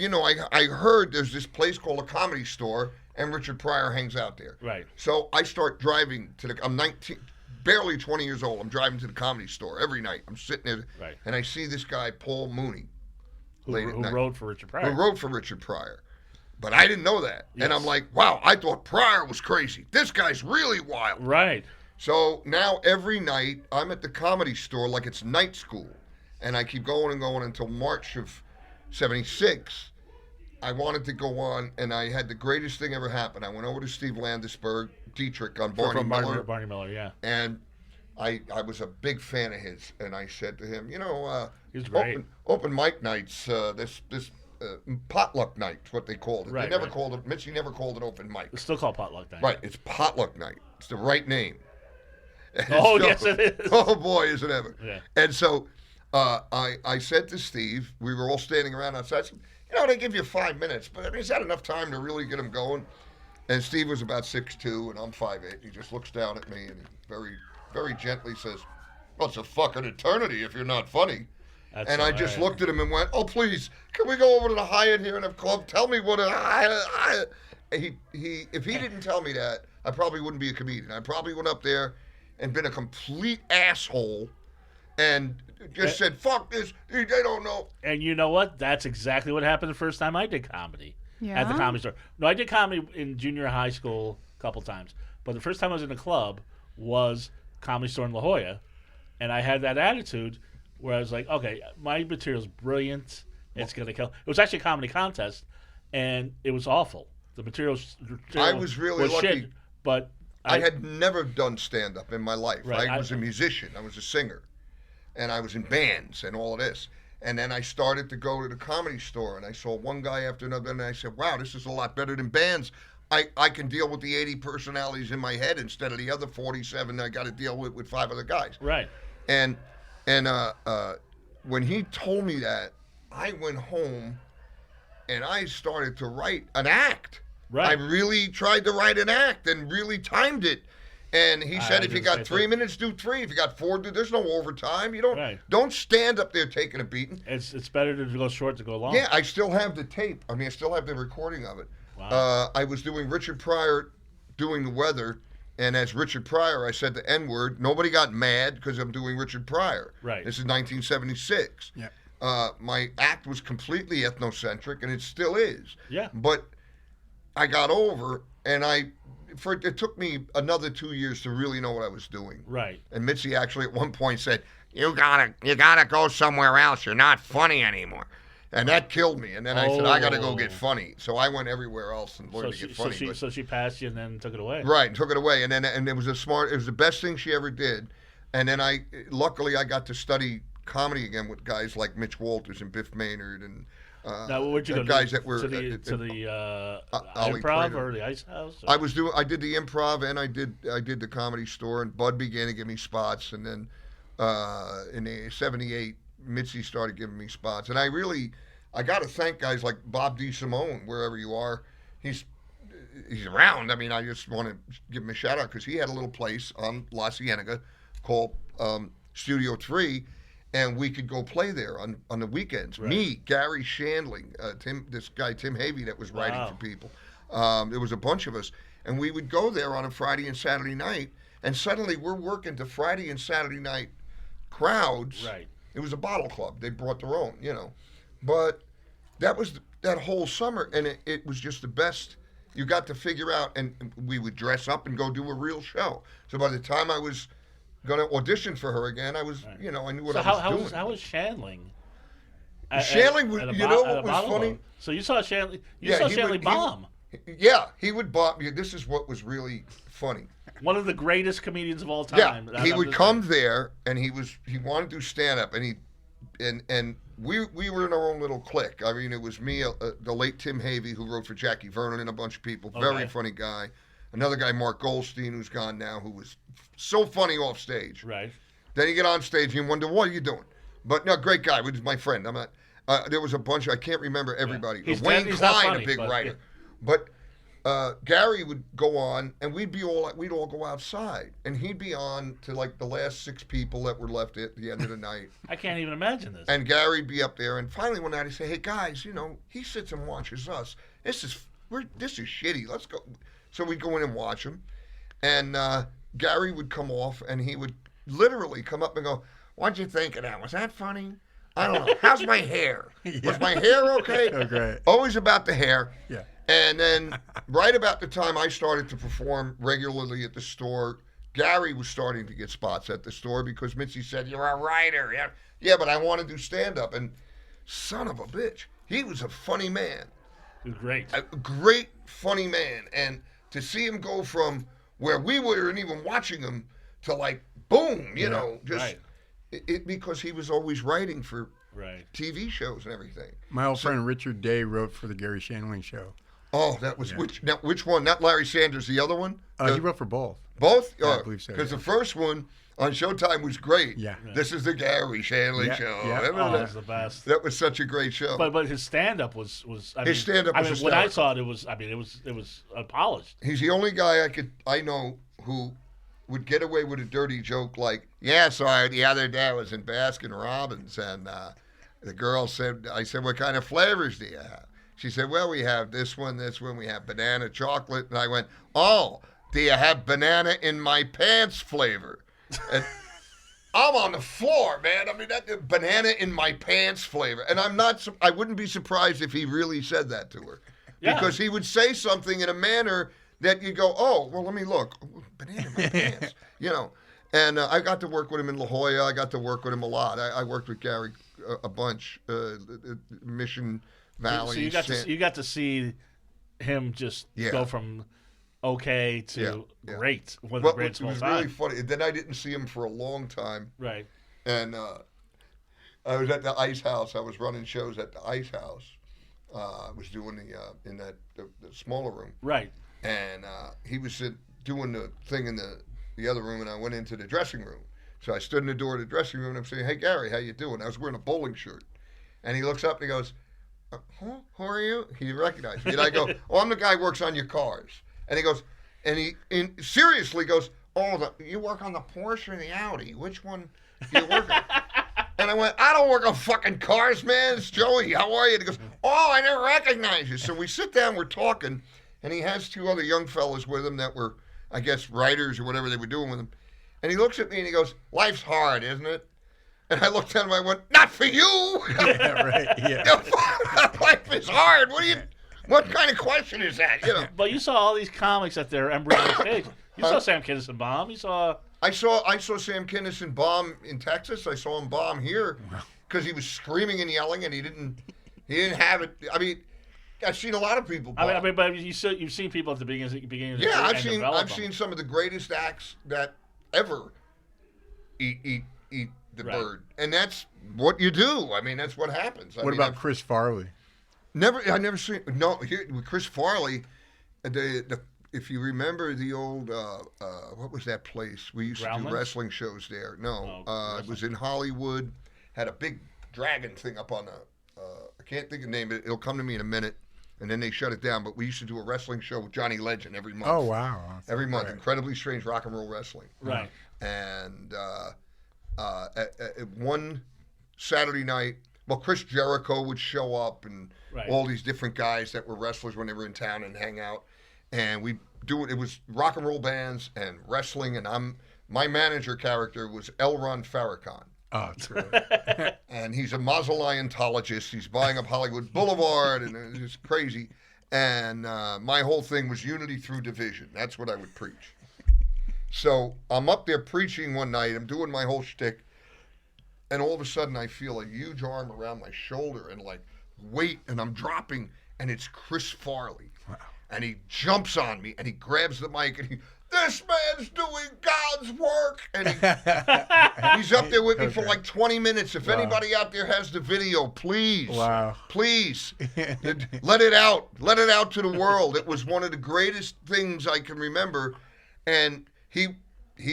I heard there's this place called a Comedy Store, and Richard Pryor hangs out there. Right. So I start driving I'm 19, barely 20 years old. I'm driving to the Comedy Store every night. I'm sitting there, and I see this guy, Paul Mooney, who wrote for Richard Pryor. Who wrote for Richard Pryor. But I didn't know that. Yes. And I'm like, wow, I thought Pryor was crazy. This guy's really wild. Right. So now every night I'm at the Comedy Store like it's night school. And I keep going and going until March of 76. I wanted to go on, and I had the greatest thing ever happen. I went over to Steve Landesberg, Dietrich on Barney Miller. Barney Miller, yeah. And I was a big fan of his. And I said to him, he was great. Open mic nights, this potluck night, what they called it. Right, they never called it, Mitchie never called it open mic. It's still called potluck night. Right, it's potluck night. It's the right name. Oh, yes, it is. Oh, boy, is it ever. Yeah. And so I said to Steve, we were all standing around outside, I said, they give you 5 minutes, but is that enough time to really get them going? And Steve was about 6'2", and I'm 5'8". He just looks down at me and very, very gently says, well, it's a fucking eternity if you're not funny. And I just looked at him and went, oh, please, can we go over to the Hyatt here in the club? Tell me what if he didn't tell me that, I probably wouldn't be a comedian. I probably went up there and been a complete asshole and just said, fuck this, they don't know. And you know what? That's exactly what happened the first time I did comedy at the Comedy Store. No, I did comedy in junior high school a couple times. But the first time I was in a club was Comedy Store in La Jolla. And I had that attitude where I was like, okay, my material's brilliant. It's going to kill. It was actually a comedy contest, and it was awful. The material I was really lucky. Shit, but I had never done stand-up in my life. Right. I was a musician. I was a singer. And I was in bands and all of this. And then I started to go to the Comedy Store, and I saw one guy after another, and I said, wow, this is a lot better than bands. I can deal with the 80 personalities in my head instead of the other 47 I got to deal with 5 other guys. Right. And when he told me that, I went home and I started to write an act. Right. I really tried to write an act and really timed it. And he said, if you got 3 minutes, do 3. If you got 4, there's no overtime. You don't stand up there taking a beating. It's better to go short to go long. Yeah, I still have the tape. I still have the recording of it. Wow. I was doing Richard Pryor doing the weather. And as Richard Pryor, I said the N-word. Nobody got mad because I'm doing Richard Pryor. Right. This is 1976. Yeah. My act was completely ethnocentric, and it still is. Yeah. But I got over, and it took me another 2 years to really know what I was doing. Right. And Mitzi actually at one point said, you gotta go somewhere else. You're not funny anymore. And that killed me. And then I said, I got to go get funny. So I went everywhere else and learned to get funny. So she passed you and then took it away. Right, and took it away. And it was it was the best thing she ever did. And then luckily I got to study comedy again with guys like Mitch Walters and Biff Maynard and now, where'd you go? Guys that were to the Ollie Improv Prater. or the Ice House? Or? I did the Improv and I did the Comedy Store, and Bud began to give me spots, and then in '78 Mitzi started giving me spots, and I got to thank guys like Bob D. Simone, wherever you are. He's around. I just want to give him a shout out because he had a little place on La Cienega called Studio 3, and we could go play there on the weekends. Right. Me, Gary Shandling, this guy Tim Havey that was writing for people. There was a bunch of us, and we would go there on a Friday and Saturday night, and suddenly we're working to Friday and Saturday night crowds. Right. It was a bottle club. They brought their own, But that was that whole summer, and it was just the best. You got to figure out, and we would dress up and go do a real show. So by the time I was going to audition for her again, I was, I knew what I was doing. How was Shandling? Shandling, what was funny? So you saw Shandling, Shandling bomb. Yeah, he would bomb. This is what was really funny. One of the greatest comedians of all time. Yeah, he would come there, and he wanted to do stand up, and we were in our own little clique. I mean, it was me, the late Tim Havey, who wrote for Jackie Vernon and a bunch of people. Very funny guy. Another guy, Mark Goldstein, who's gone now, who was so funny off stage. Right. Then you get on stage and you wonder, what are you doing? But no, great guy. He's my friend. I'm not. There was a bunch. I can't remember everybody. Yeah. Wayne Klein, funny, a big writer. But Gary would go on, and we'd all go outside, and he'd be on to like the last 6 people that were left at the end of the night. I can't even imagine this. And Gary'd be up there, and finally one night he'd say, "Hey guys, he sits and watches us. This is shitty. Let's go." So we'd go in and watch him, and Gary would come off, and he would literally come up and go, "What'd you think of that? Was that funny? I don't know. How's my hair? Was my hair okay?" Oh, great. Always about the hair. Yeah. And then right about the time I started to perform regularly at the store, Gary was starting to get spots at the store because Mitzi said, "You're a writer." Yeah, but I want to do stand-up. And son of a bitch, he was a funny man. He was great. A great, funny man. And to see him go from where we weren't even watching him to like, boom, just because he was always writing for TV shows and everything. My old friend Richard Day wrote for the Gary Shandling Show. Oh, that was which one? Not Larry Sanders, the other one? He wrote for both. Both? Yeah, I believe so. Because the first one on Showtime was great. Yeah. This is the Gary Shandling Show. Yeah. That was the best. That was such a great show. But his stand-up was his stand-up was when I saw it, it was polished. He's the only guy I know who would get away with a dirty joke like, "Yeah, sorry, the other day I was in Baskin Robbins, and the girl said, I said, 'What kind of flavors do you have?' She said, 'Well, we have this one, we have banana chocolate.' And I went, 'Oh, do you have banana in my pants flavor?' And I'm on the floor, man. I mean, that banana in my pants flavor. And I wouldn't be surprised if he really said that to her. Yeah. Because he would say something in a manner that you go, "Oh, well, let me look. Banana in my pants." And I got to work with him in La Jolla. I got to work with him a lot. I worked with Gary a bunch, Mission Valley. So you got to see him just go from okay to great. One of the greatest of all time. It was really funny. And then I didn't see him for a long time. Right. And I was at the Ice House. I was running shows at the Ice House. I was doing in the smaller room. Right. And he was doing the thing in the other room, and I went into the dressing room. So I stood in the door of the dressing room, and I'm saying, "Hey, Gary, how you doing?" I was wearing a bowling shirt. And he looks up, and he goes, "Who are you?" He recognized me. And I go, "Oh, I'm the guy who works on your cars." And he goes, and he seriously goes, "Oh, you work on the Porsche or the Audi? Which one do you work on?" And I went, "I don't work on fucking cars, man. It's Joey. How are you?" And he goes, "Oh, I never recognize you." So we sit down, we're talking, and he has 2 other young fellas with him that were, I guess, writers or whatever they were doing with him. And he looks at me and he goes, "Life's hard, isn't it?" And I looked at him and I went, "Not for you." Yeah, right. Yeah. Life is hard. What kind of question is that? But you saw all these comics at their embryonic stage. You saw Sam Kinison bomb. You saw. I saw Sam Kinison bomb in Texas. I saw him bomb here because he was screaming and yelling, and he didn't have it. I mean, I've seen a lot of people bomb. I mean, but you've seen people at the beginning. Of the yeah, I've seen some of the greatest acts that ever eat the bird, and that's what you do. I mean, that's what happens. What about Chris Farley? I never seen here with Chris Farley. If you remember the old what was that place we used to do wrestling shows there? No, it was in Hollywood. Had a big dragon thing up on I can't think of the name. It'll come to me in a minute. And then they shut it down. But we used to do a wrestling show with Johnny Legend every month. Oh wow! Every month, Incredibly Strange Rock and Roll Wrestling. Right. And at one Saturday night, well, Chris Jericho would show up, and all these different guys that were wrestlers when they were in town and hang out. And we do it. It was rock and roll bands and wrestling. And my manager character was L. Ron Farrakhan. Oh, that's right. And he's a Mausoleontologist. He's buying up Hollywood Boulevard, and it's crazy. And my whole thing was unity through division. That's what I would preach. So I'm up there preaching one night. I'm doing my whole shtick, and all of a sudden I feel a huge arm around my shoulder and like weight, and I'm dropping, and it's Chris Farley. Wow. and he jumps on me, and he grabs the mic, and this man's doing God's work. And he's up there with me for like 20 minutes. If anybody out there has the video, please, please, let it out. Let it out to the world. It was one of the greatest things I can remember. And he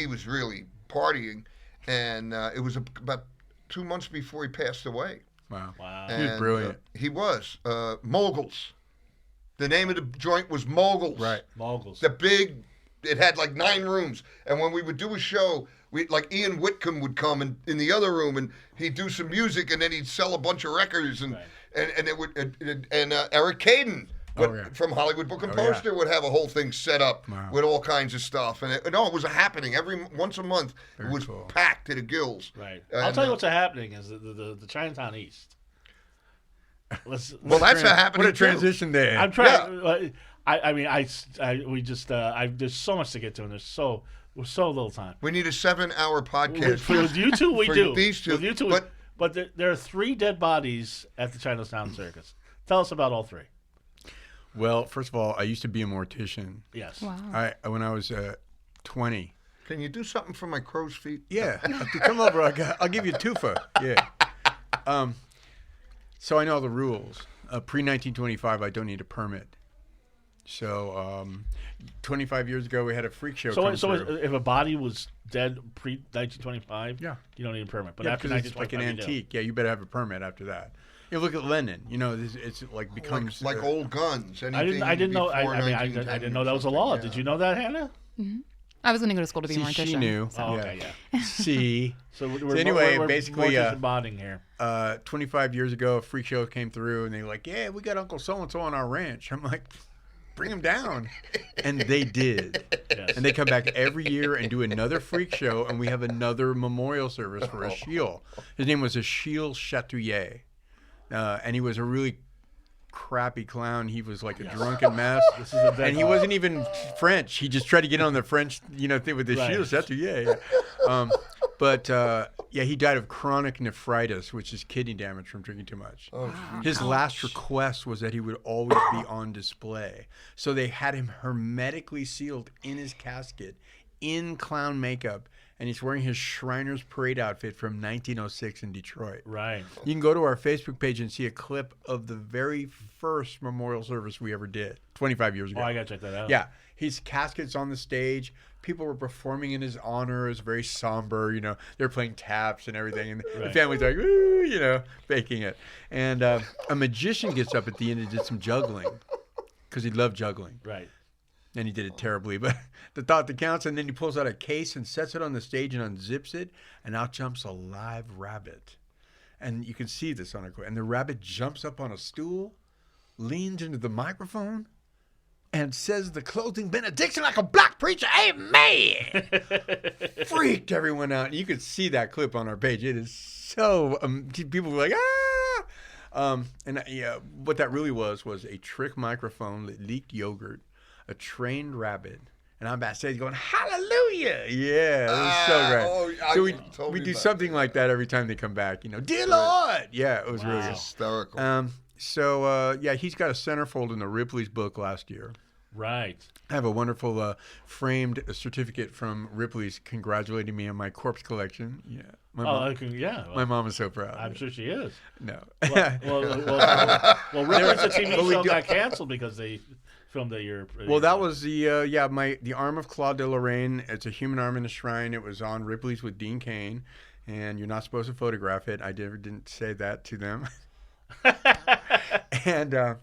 was really partying. And it was about 2 months before he passed away. Wow. And, he was brilliant. He was. Moguls. The name of the joint was Moguls. Right. Moguls. It had like 9 rooms, and when we would do a show, like Ian Whitcomb would come in the other room, and he'd do some music, and then he'd sell a bunch of records, and Eric Caden from Hollywood Book and Poster would have a whole thing set up with all kinds of stuff, and it was a happening once a month. It was packed to the gills. Right. I'll tell you what's happening is the Chinatown East. That's a happening. What a transition there. I'm trying. There's so much to get to, and there's so little time. We need a 7-hour podcast. With you two, we do. These two. With you two, but there are 3 dead bodies at the Chinatown Circus. Tell us about all 3. Well, first of all, I used to be a mortician. Yes. Wow. When I was 20. Can you do something for my crow's feet? Yeah. Come over. I'll give you a twofer. Yeah. So I know the rules. Pre-1925, I don't need a permit. So 25 years ago, we had a freak show. So if a body was dead pre-1925, you don't need a permit. But after 1925, it's like an antique. Yeah, you better have a permit after that. You look at Lenin. You know, it's like becomes like old guns. I didn't know. I didn't know that was a law. Did you know that, Hannah? Mm-hmm. I was going to go to school to be a mortician. She knew. So. Oh, okay, yeah. See. So anyway, we're basically, bonding here. 25 years ago, a freak show came through, and they were like, "Yeah, we got Uncle So and So on our ranch." I'm like, "Bring him down," and they did. Yes. And they come back every year and do another freak show, and we have another memorial service for Achille. His name was Achille Chatouillet, and he was a really crappy clown. He was like a drunken mess, and he wasn't even French. He just tried to get on the French, thing with the Achille Chatouillet. He died of chronic nephritis, which is kidney damage from drinking too much. His last request was that he would always be on display. So they had him hermetically sealed in his casket in clown makeup, and he's wearing his Shriners Parade outfit from 1906 in Detroit. Right. You can go to our Facebook page and see a clip of the very first memorial service we ever did 25 years ago. Oh, I got to check that out. Yeah. His casket's on the stage. People were performing in his honor. It was very somber, They're playing taps and everything. And the family's like, woo, faking it. And a magician gets up at the end and did some juggling because he loved juggling. Right. And he did it terribly, but the thought that counts. And then he pulls out a case and sets it on the stage and unzips it, and out jumps a live rabbit. And you can see this on a clip. And the rabbit jumps up on a stool, leans into the microphone, and says the closing benediction like a black preacher. Amen. Freaked everyone out. And you can see that clip on our page. It is so people were like, ah. What that really was a trick microphone that leaked yogurt, a trained rabbit, and I'm backstage going, hallelujah. Yeah, it was so great. So we do something like that every time they come back. Dear Lord. Yeah, it was really hysterical. He's got a centerfold in the Ripley's book last year. Right. I have a wonderful framed certificate from Ripley's congratulating me on my corpse collection. Yeah. My mom is so proud. I'm sure she is. No. Well, Ripley's a TV show got canceled because they filmed at your. Well, that was the arm of Claude de Lorraine. It's a human arm in a shrine. It was on Ripley's with Dean Cain, and you're not supposed to photograph it. I didn't say that to them. And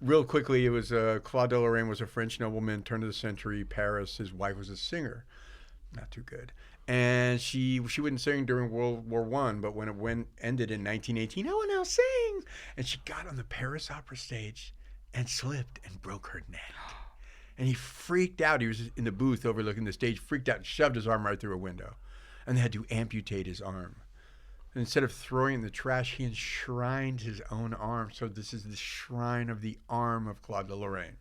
real quickly, it was Claude de Lorraine was a French nobleman, turn of the century, Paris. His wife was a singer, not too good, and she wouldn't sing during World War I. But when it ended in 1918, I will now sing, and she got on the Paris Opera stage and slipped and broke her neck. And he freaked out. He was in the booth overlooking the stage, freaked out and shoved his arm right through a window. And they had to amputate his arm. And instead of throwing it in the trash, he enshrined his own arm. So this is the shrine of the arm of Claude de Lorraine.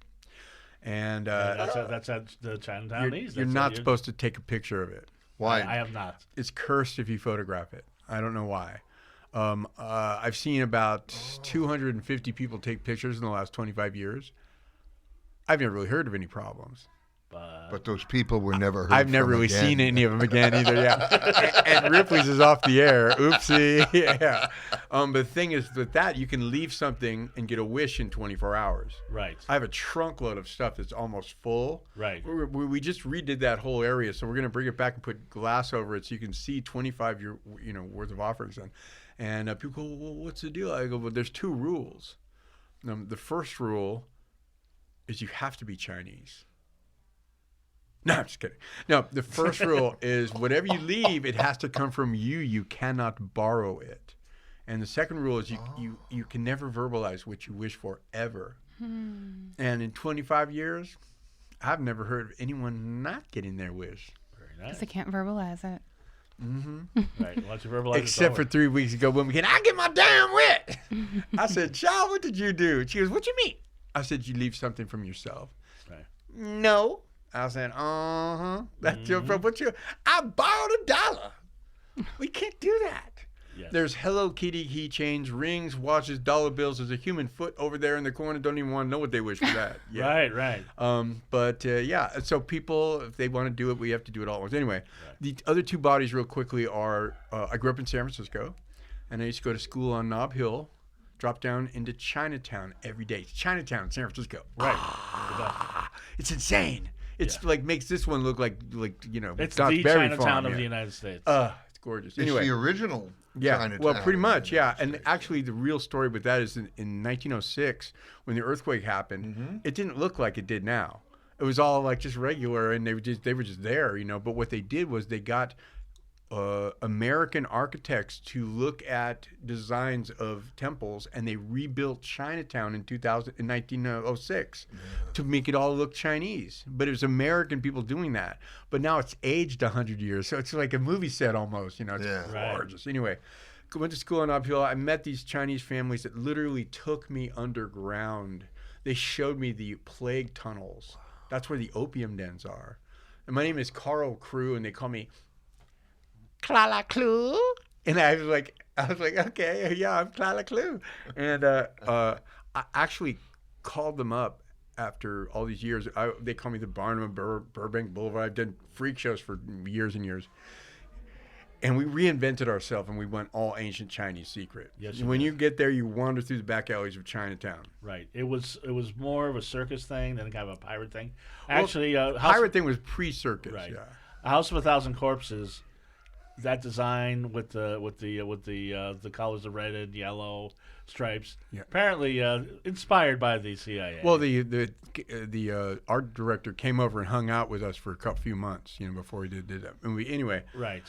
And that's at the Chinatown East. You're not supposed to take a picture of it. Why? I have not. It's cursed if you photograph it. I don't know why. I've seen about 250 people take pictures in the last 25 years. I've never really heard of any problems. But those people were never heard I've never from really again. seen any of them again either. Yeah, and Ripley's is off the air. Oopsie. Yeah. But the thing is, with that, you can leave something and get a wish in 24 hours. Right. I have a trunk load of stuff that's almost full. Right. We just redid that whole area, so we're gonna bring it back and put glass over it so you can see 25 worth of offerings on. And people go, well, what's the deal? I go, well, there's 2 rules. The first rule is you have to be Chinese. No, I'm just kidding. No, the first rule is whatever you leave, it has to come from you. You cannot borrow it. And the second rule is you can never verbalize what you wish for ever. And in 25 years, I've never heard of anyone not getting their wish. Very nice. Because they can't verbalize it. Right. Once you verbalize Except for 3 weeks ago when we can, I get my damn wish. I said, child, what did you do? She goes, what you mean? I said, you leave something from yourself. Right. No. I said, that's your problem. I borrowed $1. We can't do that. Yes. There's Hello Kitty keychains, rings, watches, dollar bills. There's a human foot over there in the corner. Don't even want to know what they wish for that. Yeah. Right. But yeah, so people, if they want to do it, we have to do it all at once. Anyway, the other 2 bodies real quickly are, I grew up in San Francisco, and I used to go to school on Nob Hill, drop down into Chinatown every day. Chinatown, San Francisco. Right. It's insane. It's like makes this one look like It's Knott's the Berry Chinatown Farm, of the United States. It's gorgeous. It's Anyway, the original Chinatown. well, pretty much, yeah. United And States. actually, the real story with that is in 1906, when the earthquake happened, it didn't look like it did now. It was all like just regular, and they were just there, But what they did was they got American architects to look at designs of temples, and they rebuilt Chinatown in 1906 to make it all look Chinese. But it was American people doing that. But now it's aged 100 years, so it's like a movie set almost. It's gorgeous. Anyway, went to school in Uphill. I met these Chinese families that literally took me underground. They showed me the plague tunnels. That's where the opium dens are. And my name is Carl Crew, and they call me Klala Clue. And I was like, okay, yeah, I'm Klala Clue. And I actually called them up after all these years. They call me the Barnum Burbank Blvd. I've done freak shows for years and years. And we reinvented ourselves, and we went all ancient Chinese secret. Yes, when you get there, you wander through the back alleys of Chinatown. Right. It was more of a circus thing than kind of a pirate thing. Well, Actually, pirate thing was pre-circus. Right. Yeah. House of 1,000 Corpses. That design with the colors of red and yellow stripes, apparently inspired by the CIA. Well, the art director came over and hung out with us for a few months, before he did that. And Right.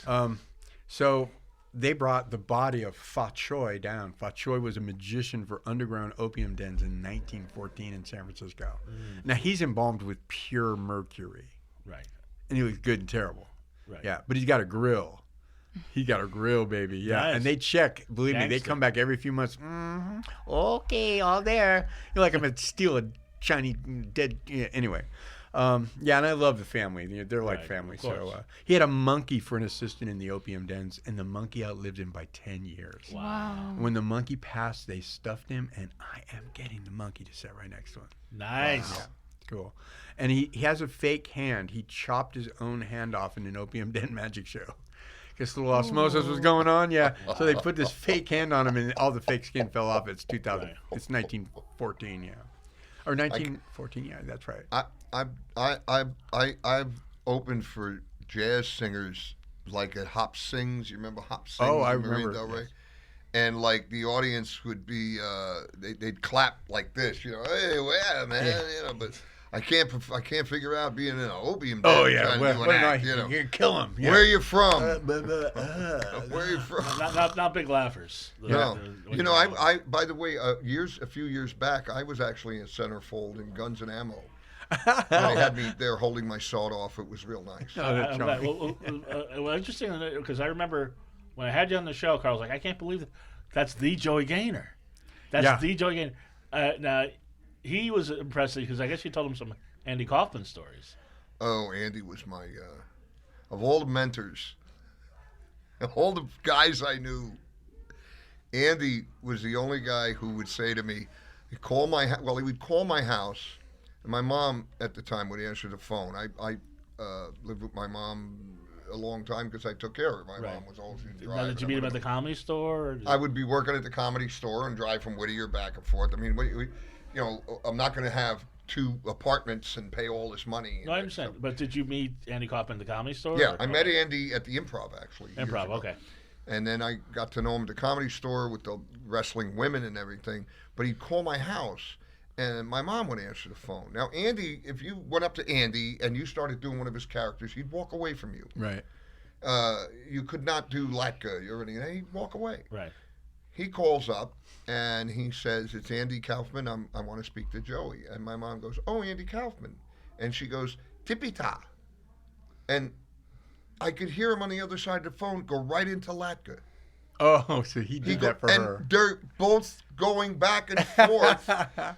So they brought the body of Fa Choi down. Fa Choi was a magician for underground opium dens in 1914 in San Francisco. Now he's embalmed with pure mercury. Right. And he looks good and terrible. Right. Yeah, but he's got a grill. He got a grill, baby. Yeah, Nice. and they check. Believe me, they Gangster. come back every few months. Okay, all there. You're like, I'm gonna steal a Chinese dead. Yeah, anyway, yeah, and I love the family. They're like Right, family. of course. So he had a monkey for an assistant in the opium dens, and the monkey outlived him by 10 years. Wow. When the monkey passed, they stuffed him, and I am getting the monkey to sit right next to him. Nice. Yeah, cool. And he has a fake hand. He chopped his own hand off in an opium den magic show. Guess a little osmosis was going on, yeah. So they put this fake hand on him, and all the fake skin fell off. It's 2000. Right. It's 1914, yeah, or 1914, yeah. That's right. I've opened for jazz singers like at Hop Sings. You remember Hop Sings? Oh, I in Marine remember, Del Rey? yes. And like the audience would be, they'd clap like this, hey, yeah, man, Yeah. But I can't figure out being in an opium den. Oh yeah, trying to well, do an what act, you kill him. Yeah. Where are you from? Where are you from? Not big laughers. No, I by the way, a few years back, I was actually in centerfold in Guns and Ammo. They had me there holding my sawed off. It was real nice. Oh, that's charming. Well, interesting because I remember when I had you on the show, Carl was like, I can't believe that's the Joey Gaynor. That's the Joey Gaynor. Now, he was impressed because I guess you told him some Andy Kaufman stories. Oh, Andy was my, of all the mentors, all the guys I knew, Andy was the only guy who would say to me, he would call my house, And my mom at the time would answer the phone. I lived with my mom a long time because I took care of her. My mom was always driving. Now, did you meet him at the Comedy Store? Or I would be working at the Comedy Store and drive from Whittier back and forth. I mean, I'm not going to have 2 apartments and pay all this money. No, I understand. But did you meet Andy Kaufman at the Comedy Store? Yeah, I met Andy at the Improv, actually. Improv, okay. And then I got to know him at the Comedy Store with the wrestling women and everything. But he'd call my house, and my mom would answer the phone. Now, Andy, if you went up to Andy and you started doing one of his characters, he'd walk away from you. Right. You could not do Latka. He'd walk away. Right. He calls up, and he says, "It's Andy Kaufman. I want to speak to Joey." And my mom goes, "Oh, Andy Kaufman." And she goes, "Tippy-ta." And I could hear him on the other side of the phone go right into Latka. Oh, so he did that for her. And they're both going back and forth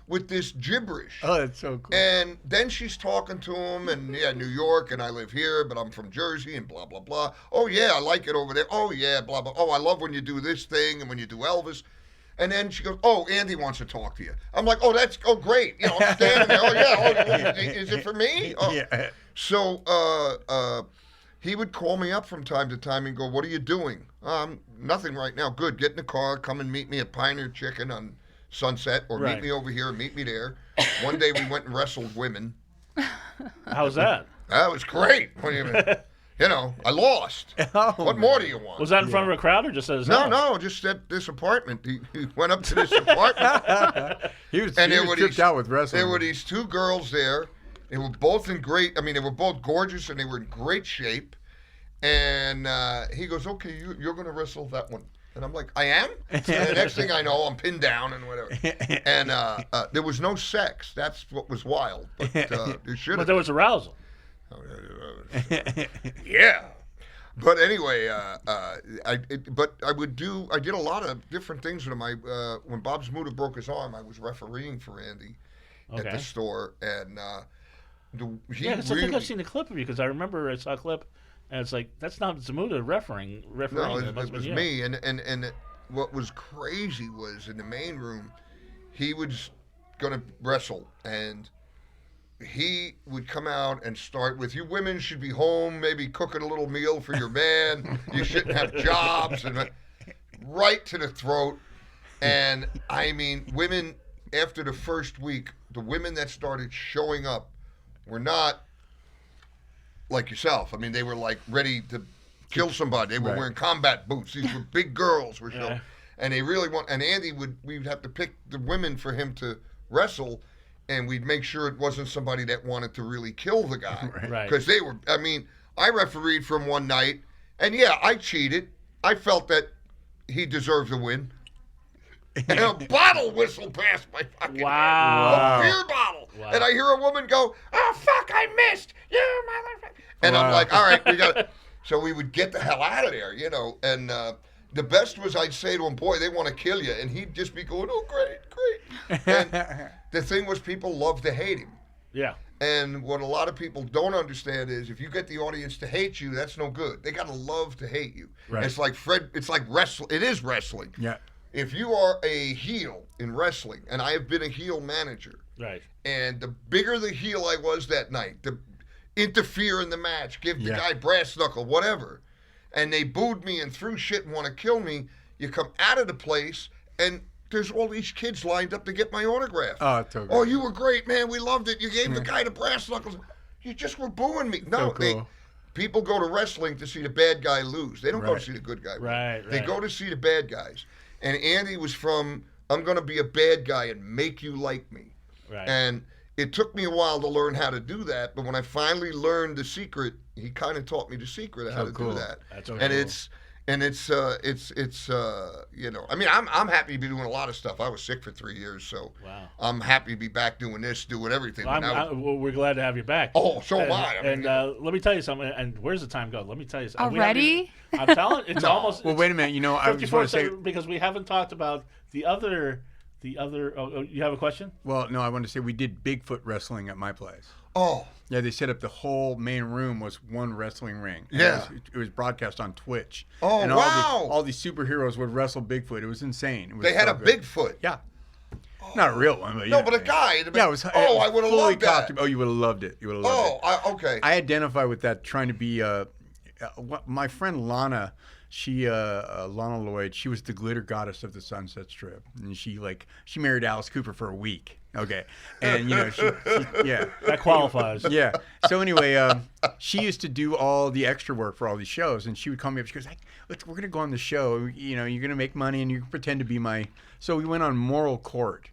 with this gibberish. Oh, that's so cool. And then she's talking to him, and New York, and I live here, but I'm from Jersey, and blah, blah, blah. Oh, yeah, I like it over there. Oh, yeah, blah, blah. Oh, I love when you do this thing and when you do Elvis. And then she goes, "Oh, Andy wants to talk to you." I'm like, "Oh, great. I'm standing there. Oh, yeah. Oh, is it for me?" Oh. Yeah. So he would call me up from time to time and go, "What are you doing?" "Nothing right now." "Good. Get in the car. Come and meet me at Pioneer Chicken on Sunset, or meet me over here, meet me there." One day we went and wrestled women. How's that? That was great. What do you mean? I lost. Oh, what more do you want? Was that in front of a crowd or just as No, just at this apartment. He went up to this apartment. he was tripped out with wrestling. There were these 2 girls there. They were both they were both gorgeous, and they were in great shape. And he goes, "Okay, you're going to wrestle that one." And I'm like, "I am?" And the next thing I know, I'm pinned down and whatever. And there was no sex. That's what was wild. But there should have. But there was arousal. Yeah. But anyway, I did a lot of different things with him. When Bob Zmuda broke his arm, I was refereeing for Andy at the store, and I think I've seen a clip of you because I remember I saw a clip, and it's like that's not Zmuda refereeing. No, it was me, and what was crazy was in the main room, he was gonna wrestle, and he would come out and start with, "You women should be home, maybe cooking a little meal for your man. You shouldn't have jobs," and right to the throat. And I mean, women, after the first week, the women that started showing up were not like yourself. I mean, they were like ready to kill somebody. They were wearing combat boots. These were big girls were showing. And they really and Andy we'd have to pick the women for him to wrestle. And we'd make sure it wasn't somebody that wanted to really kill the guy. Right. Because they were, I refereed from one night, and yeah, I cheated. I felt that he deserved to win. And a bottle whistled past my fucking head. A beer bottle. Wow. And I hear a woman go, "Oh, fuck, I missed. You motherfucker." And I'm like, all right, we got it. So we would get the hell out of there, And the best was I'd say to him, "Boy, they want to kill you." And he'd just be going, "Oh, great, great." And the thing was, people love to hate him. Yeah. And what a lot of people don't understand is if you get the audience to hate you, that's no good. They got to love to hate you. Right. It's like wrestling. It is wrestling. Yeah. If you are a heel in wrestling, and I have been a heel manager, right, and the bigger the heel I was that night, the interfere in the match, give the guy brass knuckle, whatever, and they booed me and threw shit and want to kill me, you come out of the place, and there's all these kids lined up to get my autograph. Oh, it's so good. "Oh, you were great, man. We loved it. You gave the guy the brass knuckles. You just were booing me." No, so cool. People go to wrestling to see the bad guy lose. They don't go to see the good guy win. Right. They go to see the bad guys. And Andy was from, "I'm going to be a bad guy and make you like me." Right. And it took me a while to learn how to do that. But when I finally learned the secret, he kind of taught me the secret of how to do that. That's so and cool. it's I mean, I'm happy to be doing a lot of stuff. I was sick for 3 years, so I'm happy to be back doing this, doing everything. Well, we're glad to have you back. Oh, so am I. And let me tell you something. And where's the time go? Let me tell you something. Already? I'm telling it's almost. Well, wait a minute. I just want to say because we haven't talked about the other. Oh, you have a question? Well, no, I want to say we did Bigfoot wrestling at my place. Oh. Yeah, they set up the whole main room was one wrestling ring. Yeah. It was broadcast on Twitch. Oh, and wow. All these superheroes would wrestle Bigfoot. It was insane. It was they had so a good. Bigfoot. Yeah. Not a real one, but No, but a guy. Yeah, it was. I would have loved that. Oh, you would have loved it. You would have loved it. Okay. I identify with that, trying to be. My friend Lana, Lana Lloyd, she was the glitter goddess of the Sunset Strip, and she married Alice Cooper for a week. Okay, and she yeah, that qualifies. Yeah. So anyway, she used to do all the extra work for all these shows, and she would call me up. She goes, we're gonna go on the show. You're gonna make money, and you can pretend to be my. So we went on Moral Court.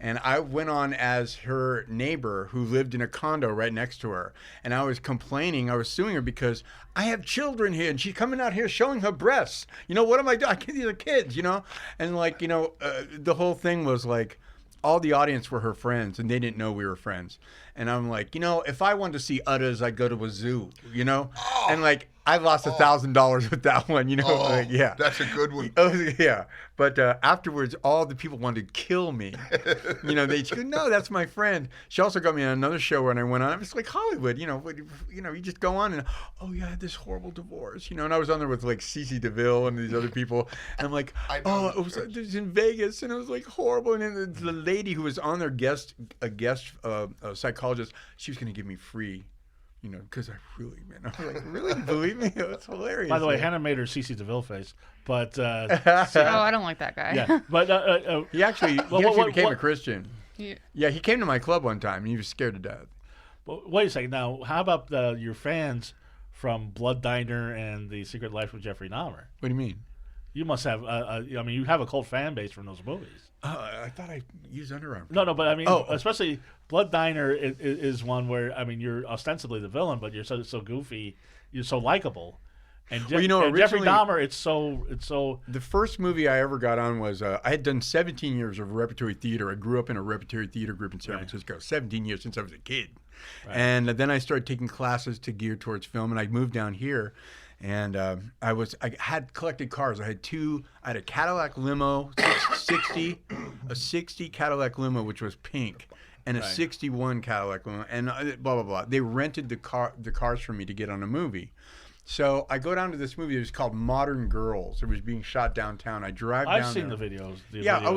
And I went on as her neighbor who lived in a condo right next to her. And I was complaining. I was suing her because I have children here and she's coming out here showing her breasts. What am I doing? These are kids, And the whole thing was like, all the audience were her friends and they didn't know we were friends. And I'm like, if I wanted to see udders, I'd go to a zoo, And I lost $1,000 with that one, yeah. That's a good one. Yeah. But afterwards, all the people wanted to kill me. They go, no, that's my friend. She also got me on another show when I went on. It was like Hollywood, you just go on and, I had this horrible divorce, and I was on there with like Cece DeVille and these other people. And I'm like, it was in Vegas and it was like horrible. And then the lady who was on there, a guest psychologist, she was going to give me free. Because I was like, really? Believe me? It's hilarious. By the way, Hannah made her CeCe DeVille face, but... I don't like that guy. Yeah, but... he actually became a Christian. Yeah. Yeah, he came to my club one time, and he was scared to death. Well, wait a second. Now, how about your fans from Blood Diner and The Secret Life of Jeffrey Dahmer? What do you mean? You must have... you have a cult fan base from those movies. I thought I used underarm. No, but especially Blood Diner is one where you're ostensibly the villain, but you're so goofy, you're so likable, and, and Jeffrey Dahmer, it's so. The first movie I ever got on was I had done 17 years of repertory theater. I grew up in a repertory theater group in San Francisco. 17 years since I was a kid, and then I started taking classes to gear towards film, and I moved down here. And I had collected cars. I had a Cadillac limo, 60 Cadillac limo, which was pink, and a 61 Cadillac limo, and blah, blah, blah. They rented the cars for me to get on a movie. So I go down to this movie. It was called Modern Girls. It was being shot downtown. I drive down there. I've seen the videos. I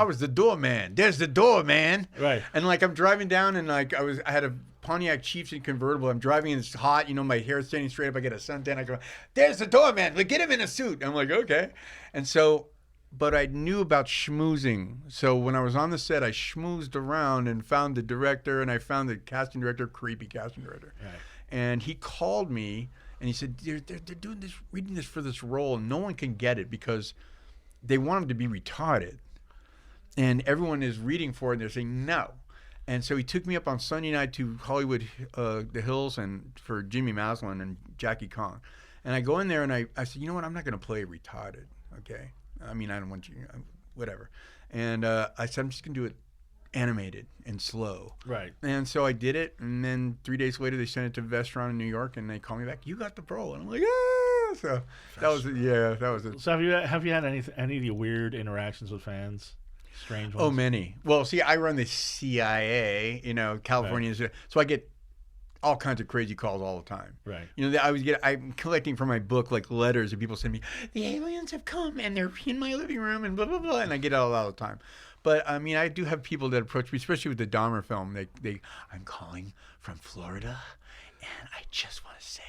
was the doorman. There's the doorman. Right. And I'm driving down, and I had a Pontiac Chieftain convertible. I'm driving, and it's hot. My hair's standing straight up. I get a suntan. I go, there's the doorman. Get him in a suit. I'm like, okay. And so, but I knew about schmoozing. So when I was on the set, I schmoozed around and found the director, and I found the casting director, creepy casting director. Right. And he called me. And he said, they're doing this, reading this for this role, and no one can get it because they want him to be retarded. And everyone is reading for it, and they're saying no. And so he took me up on Sunday night to Hollywood, the Hills, and for Jimmy Maslin and Jackie Kong. And I go in there, and I said, you know what, I'm not going to play retarded, okay? I don't want you, whatever. And I said, I'm just going to do it animated and slow. Right. And so I did it, and then 3 days later they sent it to Vestron in New York, and they called me back, you got the role. And I'm like, ah! So that was it. So have you had any of the weird interactions with fans? Strange ones? Oh, many. Well, see, I run the CIA, California, right. So I get all kinds of crazy calls all the time. Right. I'm collecting for my book letters, and people send me, the aliens have come and they're in my living room and blah blah blah, and I get it all the time. But I do have people that approach me, especially with the Dahmer film. I'm calling from Florida, and I just want to say,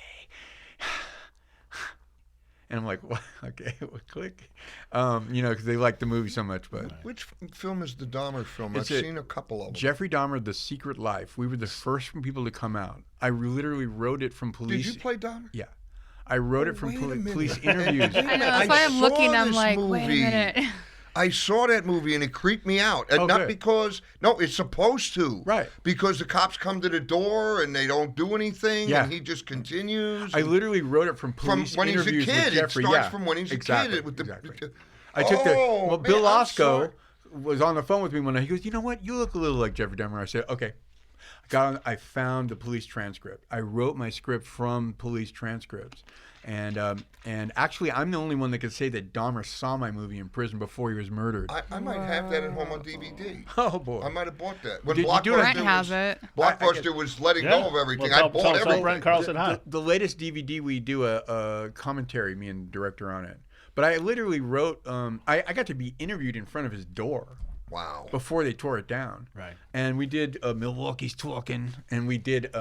and I'm like, what? Okay, well, click, because they like the movie so much. But which film is the Dahmer film? I've seen a couple of them. Jeffrey Dahmer, The Secret Life. We were the first people to come out. I literally wrote it from police. Did you play Dahmer? Yeah. I wrote it from police interviews. I know, that's why I'm looking. I'm like, wait a minute. I saw that movie and it creeped me out. And not because, it's supposed to. Right. Because the cops come to the door and they don't do anything and he just continues. I literally wrote it from police when he's a kid. It starts from when he's a kid. Exactly. I took Bill Osco was on the phone with me one night. He goes, you know what? You look a little like Jeffrey Dahmer. I said, okay. I found the police transcript. I wrote my script from police transcripts. And actually, I'm the only one that could say that Dahmer saw my movie in prison before he was murdered. I might have that at home on DVD. Oh, boy. I might have bought that. When Brent has it. Blockbuster was letting go of everything. I bought everything. Brent Carlson, the latest DVD, we do a commentary, me and the director on it. But I literally wrote, I got to be interviewed in front of his door. Wow. Before they tore it down. Right. And we did Milwaukee's Talking, and we did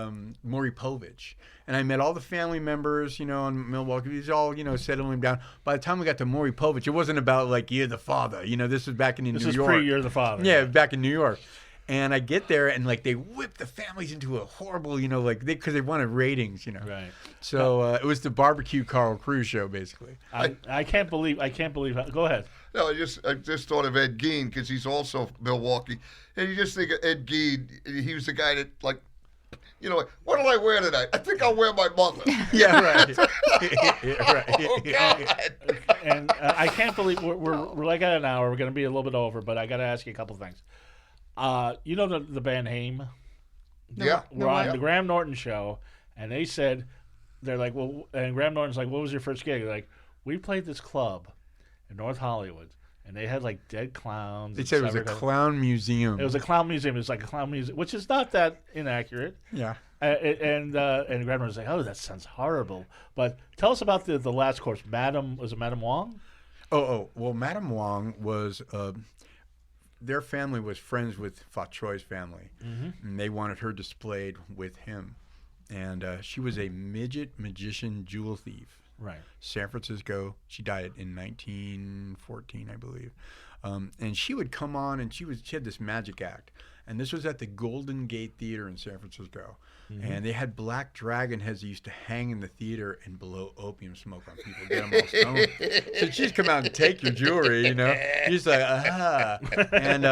Maury Povich. And I met all the family members, in Milwaukee. These all, settling down. By the time we got to Maury Povich, it wasn't about like, you're the father. This was back in New York. This is pre-You're the Father. Yeah, back in New York. And I get there, and like they whip the families into a horrible, because they wanted ratings, Right. So it was the barbecue Carl Cruz show, basically. I can't believe. Go ahead. No, I just thought of Ed Gein because he's also Milwaukee, and you just think of Ed Gein. He was the guy that like, what did I wear tonight? I think I'll wear my mother. Yeah, right. Right. Oh God. And I can't believe we're like at an hour. We're going to be a little bit over, but I got to ask you a couple things. The band Haim? Yeah. We're on the Graham Norton show, and they said, they're like, well, and Graham Norton's like, what was your first gig? They're like, we played this club in North Hollywood, and they had like dead clowns. They said it was a clown museum. It was a clown museum. It was like a clown museum, which is not that inaccurate. Yeah. And Graham Norton was like, oh, that sounds horrible. But tell us about the last course. Was it Madame Wong? Oh, well, Madame Wong was... their family was friends with Fa Choi's family, and they wanted her displayed with him. And she was a midget magician jewel thief. Right. San Francisco. She died in 1914, I believe. And she would come on, and she had this magic act. And this was at the Golden Gate Theater in San Francisco. And they had black dragon heads that used to hang in the theater and blow opium smoke on people, get them all stoned. So she'd come out and take your jewelry, She's like, aha. And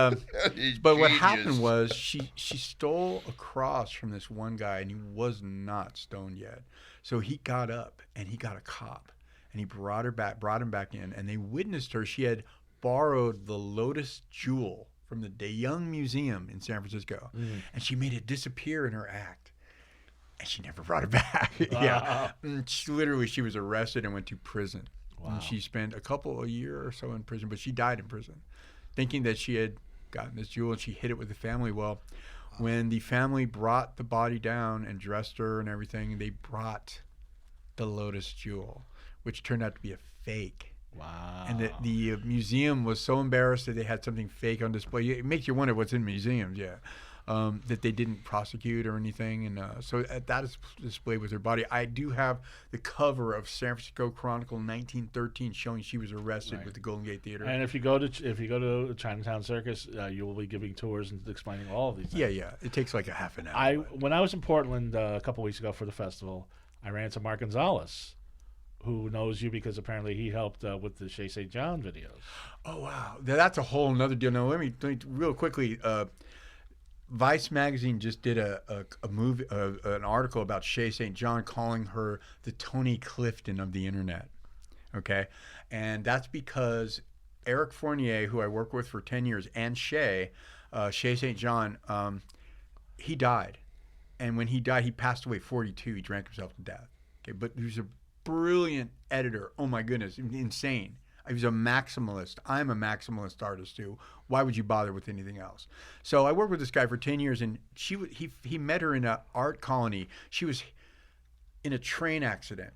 but what happened was she stole a cross from this one guy, and he was not stoned yet. So he got up and he got a cop, and he brought him back in, and they witnessed her. She had borrowed the Lotus Jewel from the De Young Museum in San Francisco, and she made it disappear in her act. And she never brought it back. Yeah, she was arrested and went to prison. Wow. And she spent a year or so in prison, but she died in prison, thinking that she had gotten this jewel, and she hid it with the family. Well, when the family brought the body down and dressed her and everything, they brought the Lotus Jewel, which turned out to be a fake. Wow. And the museum was so embarrassed that they had something fake on display. It makes you wonder what's in museums, that they didn't prosecute or anything. And so that is displayed with her body. I do have the cover of San Francisco Chronicle 1913 showing she was arrested with the Golden Gate Theater. And if you go to Chinatown Circus, you will be giving tours and explaining all of these things. Yeah. It takes like a half an hour. When I was in Portland a couple weeks ago for the festival, I ran into Mark Gonzalez, who knows you because apparently he helped with the Chez St. John videos. Oh, wow. That's a whole nother deal. Now, let me real quickly. Vice magazine just did a movie, an article about Chez St. John, calling her the Tony Clifton of the internet. Okay, and that's because Eric Fournier, who I worked with for 10 years, and Chez St. John, he died, and when he died, he passed away 42. He drank himself to death. Okay, but he was a brilliant editor. Oh my goodness, insane. He was a maximalist. I'm a maximalist artist too. Why would you bother with anything else? So I worked with this guy for 10 years, and he met her in an art colony. She was in a train accident,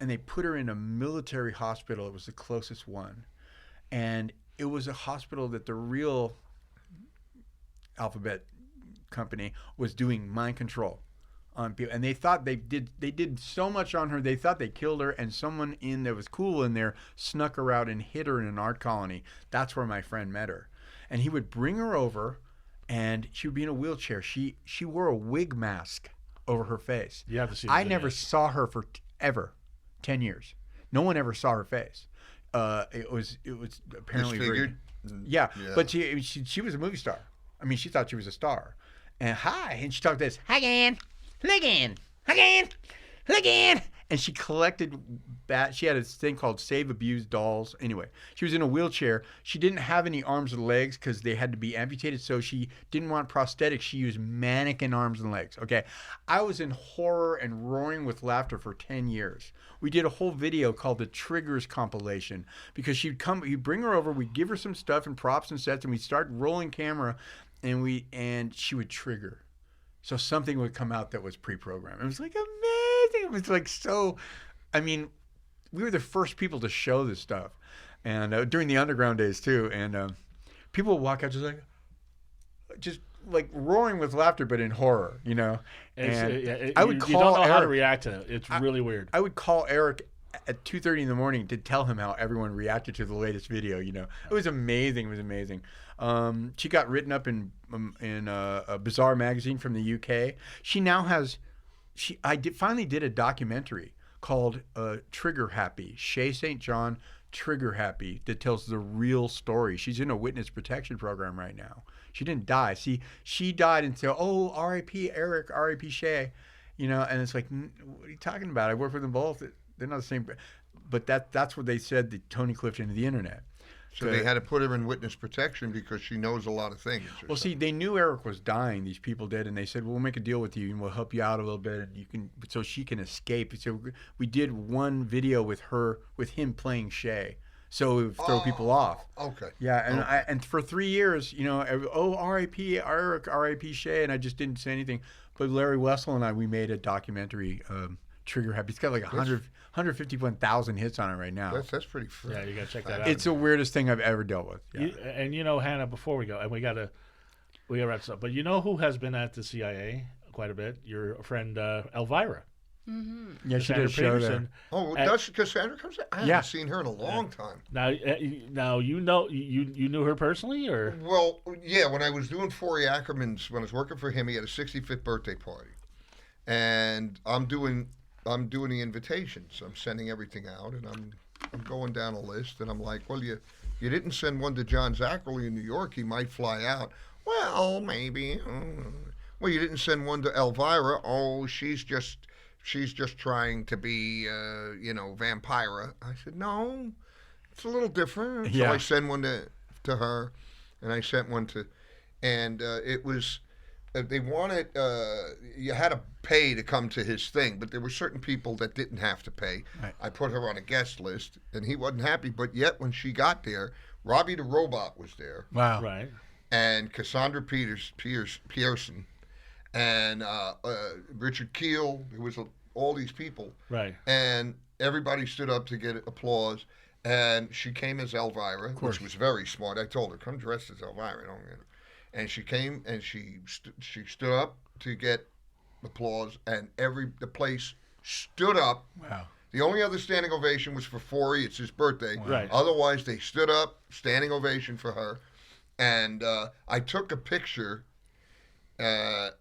and they put her in a military hospital. It was the closest one, and it was a hospital that the real Alphabet company was doing mind control on people, and they thought they did so much on her. They thought they killed her, and someone that was cool in there snuck her out and hid her in an art colony. That's where my friend met her, and he would bring her over, and she would be in a wheelchair. She wore a wig mask over her face. You have to see. I never saw her for ever 10 years. No one ever saw her face. It was apparently very, yeah. But she was a movie star. I mean, she thought she was a star. And she talked this. Hi again. Look in. And she collected she had a thing called Save Abused Dolls. Anyway, she was in a wheelchair. She didn't have any arms or legs because they had to be amputated, so she didn't want prosthetics. She used mannequin arms and legs. Okay, I was in horror and roaring with laughter for 10 years. We did a whole video called the Triggers compilation because you'd bring her over, we'd give her some stuff and props and sets, and we'd start rolling camera, and she would trigger. So something would come out that was pre-programmed. It was like amazing. It was like so. I mean, we were the first people to show this stuff, and during the underground days too. And people would walk out just like roaring with laughter, but in horror, you know. And I would call you don't know Eric, how to react to it. It's really weird. I would call Eric at 2:30 in the morning to tell him how everyone reacted to the latest video. You know, it was amazing. It was amazing. She got written up in a Bizarre magazine from the UK. She now has. Finally did a documentary called Trigger Happy. Shay St. John, Trigger Happy, that tells the real story. She's in a witness protection program right now. She didn't die. See, she died and said, "Oh, R.I.P. Eric, R.I.P. Shay," you know. And it's like, what are you talking about? I work with them both. They're not the same. But that's what they said that Tony Clifton into the internet. So they had to put her in witness protection because she knows a lot of things. Well, see, they knew Eric was dying. These people did, and they said, "We'll make a deal with you, and we'll help you out a little bit, and you can, so she can escape." So we did one video with him playing Shay. So it would throw people off. Okay. Yeah, and for 3 years, you know, R.I.P. Eric, R.I.P. Shay, and I just didn't say anything. But Larry Wessel and we made a documentary, Trigger Happy. It's got like 151,000 hits on it right now. That's pretty fresh. Yeah, you gotta check that out. It's the weirdest thing I've ever dealt with. Yeah. And you know, Hannah, before we go, and we gotta wrap this up. But you know who has been at the CIA quite a bit? Your friend Elvira. Mm-hmm. Yeah, she did a show there. Oh, does Cassandra comes in? I haven't seen her in a long time. Now you know you knew her personally, or? Well, yeah. When I was doing Forey Ackerman's, when I was working for him, he had a 65th birthday party, and I'm doing the invitations. I'm sending everything out, and I'm going down a list, and I'm like, well, you didn't send one to John Zachary in New York. He might fly out. Well, maybe. Well, you didn't send one to Elvira. Oh, she's just trying to be, Vampira. I said, no, it's a little different. So I sent one to her, and I sent one to, and it was, they wanted, you had to pay to come to his thing, but there were certain people that didn't have to pay. Right. I put her on a guest list, and he wasn't happy, but yet when she got there, Robbie the Robot was there. Wow. Right. And Cassandra Pearson, and Richard Keel. There was all these people. Right. And everybody stood up to get applause. And she came as Elvira, which was very smart. I told her, come dressed as Elvira. And she came and she stood up to get applause, and the place stood up. Wow. The only other standing ovation was for Forey. It's his birthday. Wow. Right. Otherwise, they stood up, standing ovation for her. And I took a picture, and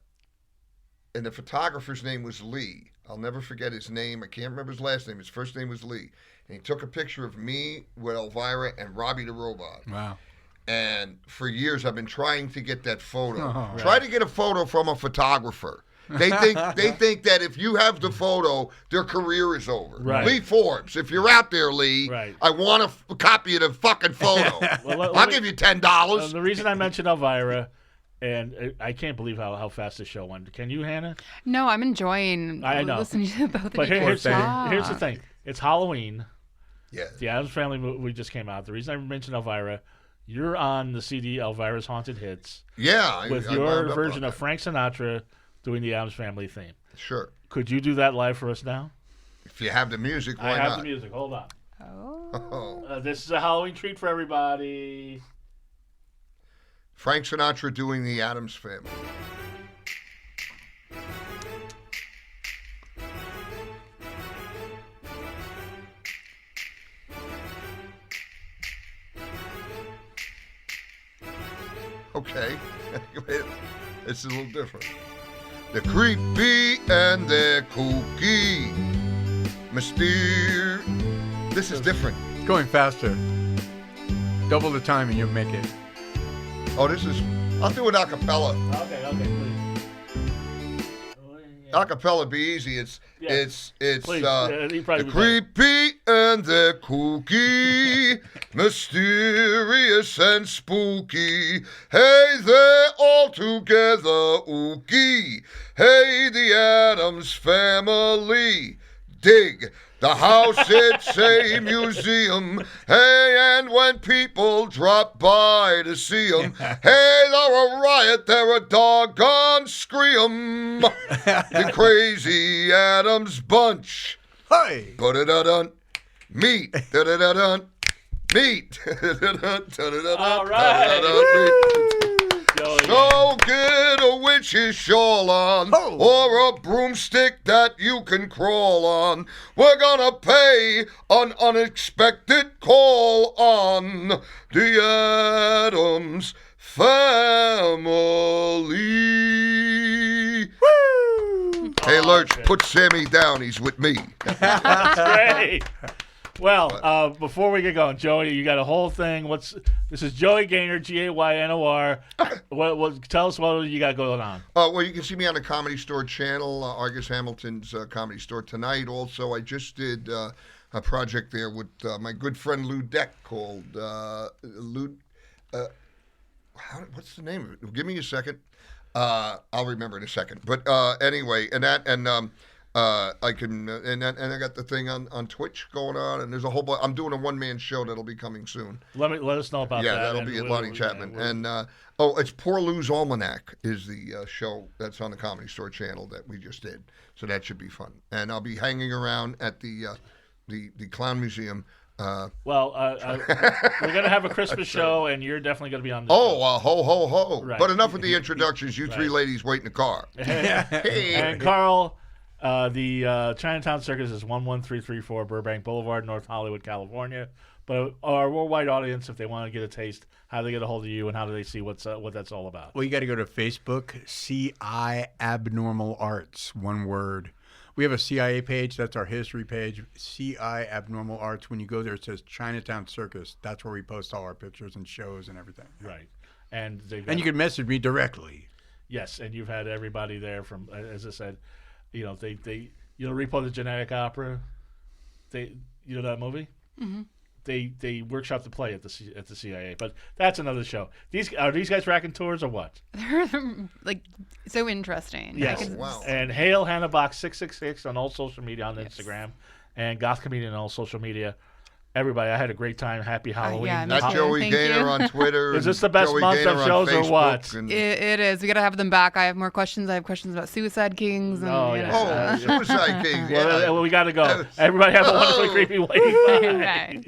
the photographer's name was Lee. I'll never forget his name. I can't remember his last name. His first name was Lee. And he took a picture of me with Elvira and Robbie the Robot. Wow. And for years, I've been trying to get that photo. Oh, right. Try to get a photo from a photographer. They think that if you have the photo, their career is over. Right. Lee Forbes, if you're out there, Lee, right. I want a copy of the fucking photo. I'll give you $10. The reason I mentioned Elvira, and I can't believe how fast the show went. Can you, Hannah? No, I'm enjoying listening to both of you. But here's the thing. It's Halloween. Yeah. The Addams Family movie just came out. The reason I mentioned Elvira, you're on the CD Elvira's Haunted Hits. Yeah. With your version of Frank Sinatra doing the Addams Family theme. Sure. Could you do that live for us now? If you have the music, why not? I have the music. Hold on. Oh. This is a Halloween treat for everybody. Frank Sinatra doing the Addams Family. Okay. It's a little different. They're creepy and they're kooky. Mysterious. This is different. It's going faster. Double the time and you'll make it. Oh, this is... I'll do it a cappella. Okay, please. A cappella be easy. It's please. The creepy and the kooky, mysterious and spooky. Hey, they're all together ooky. Hey, the Addams Family. Dig. The house, it's a museum. Hey, and when people drop by to see them, hey, they're a riot, they're a doggone scream. The crazy Addams bunch. Hey! Ba-da-da-dun. Meet. Da-da-da-dun. meet. All right. So get a witch's shawl on, or a broomstick that you can crawl on. We're gonna pay an unexpected call on the Addams Family. Woo! Hey, Lurch, put Sammy down. He's with me. That's great. Well, before we get going, Joey, you got a whole thing. This is Joey Gaynor, Gaynor. Tell us what you got going on. Well, you can see me on the Comedy Store channel, Argus Hamilton's Comedy Store tonight. Also, I just did a project there with my good friend Lou Deck called what's the name of it? Give me a second. I'll remember in a second. But anyway, I can and I got the thing on Twitch going on, and there's a whole bunch. I'm doing a one-man show that'll be coming soon. Let us know about that. Yeah, that'll be at Lonnie Chapman. It's Poor Lou's Almanac is the show that's on the Comedy Store channel that we just did. So that should be fun. And I'll be hanging around at the Clown Museum. We're gonna have a Christmas show, and you're definitely gonna be on. Ho ho ho! Right. But enough with the introductions. You three ladies wait in the car. And Carl. The Chinatown Circus is 11334 Burbank Boulevard, North Hollywood, California. But our worldwide audience, if they want to get a taste, how do they get a hold of you, and how do they see what that's all about? Well, you got to go to Facebook, CI Abnormal Arts, one word. We have a CIA page. That's our history page, CI Abnormal Arts. When you go there, it says Chinatown Circus. That's where we post all our pictures and shows and everything. Right. And you can message me directly. Yes, and you've had everybody there from, as I said, they Repo the Genetic Opera. That movie. Mm-hmm. They workshop the play at the CIA, but that's another show. Are these guys raconteurs or what? They're like so interesting. Yes. Wow. And hail Hannah Box 666 on all social media on Instagram, and Goth Comedian on all social media. Everybody, I had a great time. Happy Halloween. Yeah, Not Joey Gaynor on Twitter. Is this the best month of shows or what? It is. We got to have them back. I have more questions. I have questions about Suicide Kings. And, Suicide Kings. Well, we got to go. Everybody have a wonderfully creepy week. Bye.